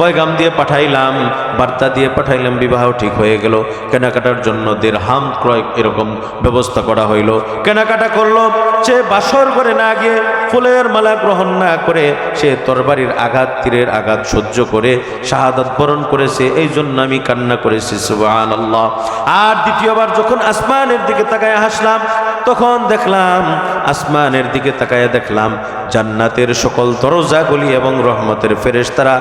Speaker 1: পয়গাম দিয়ে পাঠাইলাম, বার্তা দিয়ে পাঠাইলাম, বিবাহ ঠিক হয়ে গেল। কেনাকাটার জন্য দিরহাম ক্রয় এরকম ব্যবস্থা করা হইল, কেনাকাটা করলো। সে বাসর করে না গিয়ে, ফুলের মালা গ্রহণ না করে, সে তরবারির আঘাত, তীরের আঘাত সহ্য করে শাহাদাত বরণ করেছে। এই জন্য আমি কান্না করেছি। সুবহানাল্লাহ। আর দ্বিতীয়বার যখন আসমানের দিকে তাকায় হাসলাম, তখন দেখলাম, আসমানের দিকে তাকায় দেখলাম জান্নাতের সকল দরজাগুলি এবং রহমতের ফেরেশতারা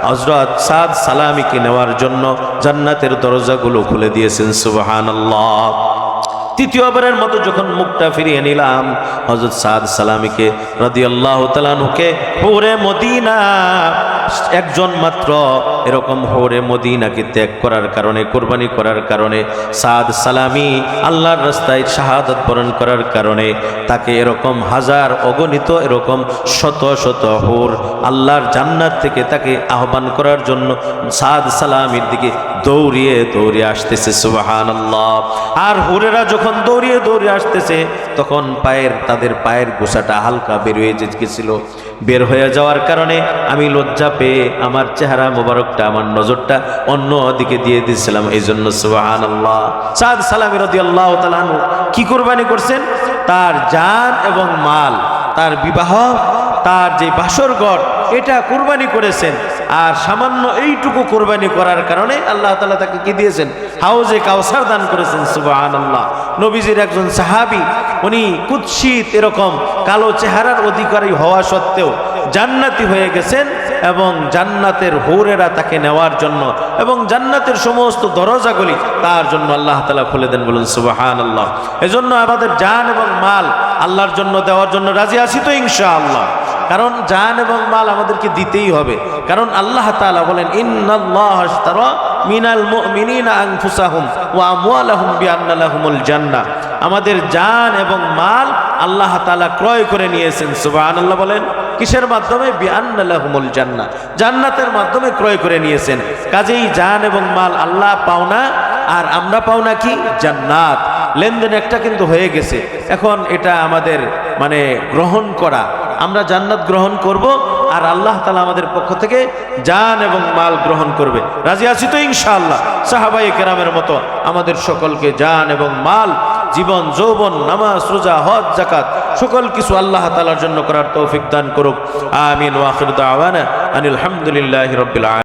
Speaker 1: হযরত সাদ সালামিকে নেওয়ার জন্য জান্নাতের দরজাগুলো খুলে দিয়েছেন। সুবহানাল্লাহ। তৃতীয়বারের মতো যখন মুখটা ফিরিয়ে নিলাম, হযরত সাদ সালামিকে রাদিয়াল্লাহু তাআলা আনহুকে হুরে মদিনা, একজন মাত্র এরকম হুরে মদিনাকে ত্যাগ করার কারণে, কুরবানি করার কারণে, সাদ সালামি আল্লাহর রাস্তায় শাহাদাত বরণ করার কারণে তাকে এরকম হাজার অগণিত এরকম শত শত হুর আল্লাহর জান্নাত থেকে তাকে আহ্বান করার জন্য সাদ সালামির দিকে দৌড়িয়ে দৌড়িয়ে আসতেছে। সুবহানাল্লাহ। আর হুরেরা যখন দৌড়িয়ে দৌড়িয়ে আসতেছে, তখন তাদের পায়ের গোছাটা হালকা বের হয়ে গেছিল। বের হয়ে যাওয়ার কারণে আমি লজ্জা পেয়ে আমার চেহারা মোবারকটা, আমার নজরটা অন্য দিকে দিয়ে দিয়েছিলাম। এই জন্য সুবহানাল্লাহ। সাদ সালামি রাদিয়াল্লাহু তাআলা আনহু কি কুরবানি করছেন? তার জান এবং মাল, তার বিবাহ, তার যে বাসরঘর, এটা কুরবানি করেছেন। আর সামান্য এইটুকু কুরবানি করার কারণে আল্লাহ তাআলা তাকে কি দিয়েছেন? হাউজে কাউসার দান করেছেন। সুবহানাল্লাহ। নবীজির একজন সাহাবী, উনি কুৎসিত এরকম কালো চেহারার অধিকারী হওয়া সত্ত্বেও জান্নাতি হয়ে গেছেন এবং জান্নাতের হুরেরা তাকে নেওয়ার জন্য এবং জান্নাতের সমস্ত দরজাগুলি তার জন্য আল্লাহ তাআলা খুলে দেন। বলুন সুবহানাল্লাহ। এজন্য আমাদের জান এবং মাল আল্লাহর জন্য দেওয়ার জন্য রাজি আছি তো ইনশাআল্লাহ। কারণ জান এবং মাল আমাদেরকে দিতেই হবে, কারণ আল্লাহ তাআলা বলেন ইন্নাল্লাহা আশতারা মিনাল মুমিনিনা আনফুসাহুম ওয়া আমওয়ালাহুম বিআন্না লাহুমুল জান্নাহ। আমাদের জান এবং মাল আল্লাহ তাআলা ক্রয় করে নিয়েছেন। সুবহানাল্লাহ বলেন। কিসের মাধ্যমে? বিআন্না লাহুমুল জান্নাহ, জান্নাতের মাধ্যমে ক্রয় করে নিয়েছেন। কাজেই জান এবং মাল আল্লাহ পাওনা, আর আমরা পাওনা কি? জান্নাত। লেনদেন একটা কিন্তু হয়ে গেছে, এখন এটা আমাদের মানে গ্রহণ করা। আমরা জান্নাত গ্রহণ করব আর আল্লাহ তাআলা আমাদের পক্ষ থেকে জান এবং মাল গ্রহণ করবে। রাজি আছি তো ইনশাআল্লাহ। সাহাবায়ে কেরামের মতো আমাদের সকলকে জান এবং মাল, জীবন, যৌবন, নামাজ, রোজা, হজ, যাকাত সকল কিছু আল্লাহ তাআলার জন্য করার তৌফিক দান করুক। আমিন। ওয়া আখিরু দাওয়ানা আনিল হামদুলিল্লাহি রাব্বিল আলামিন।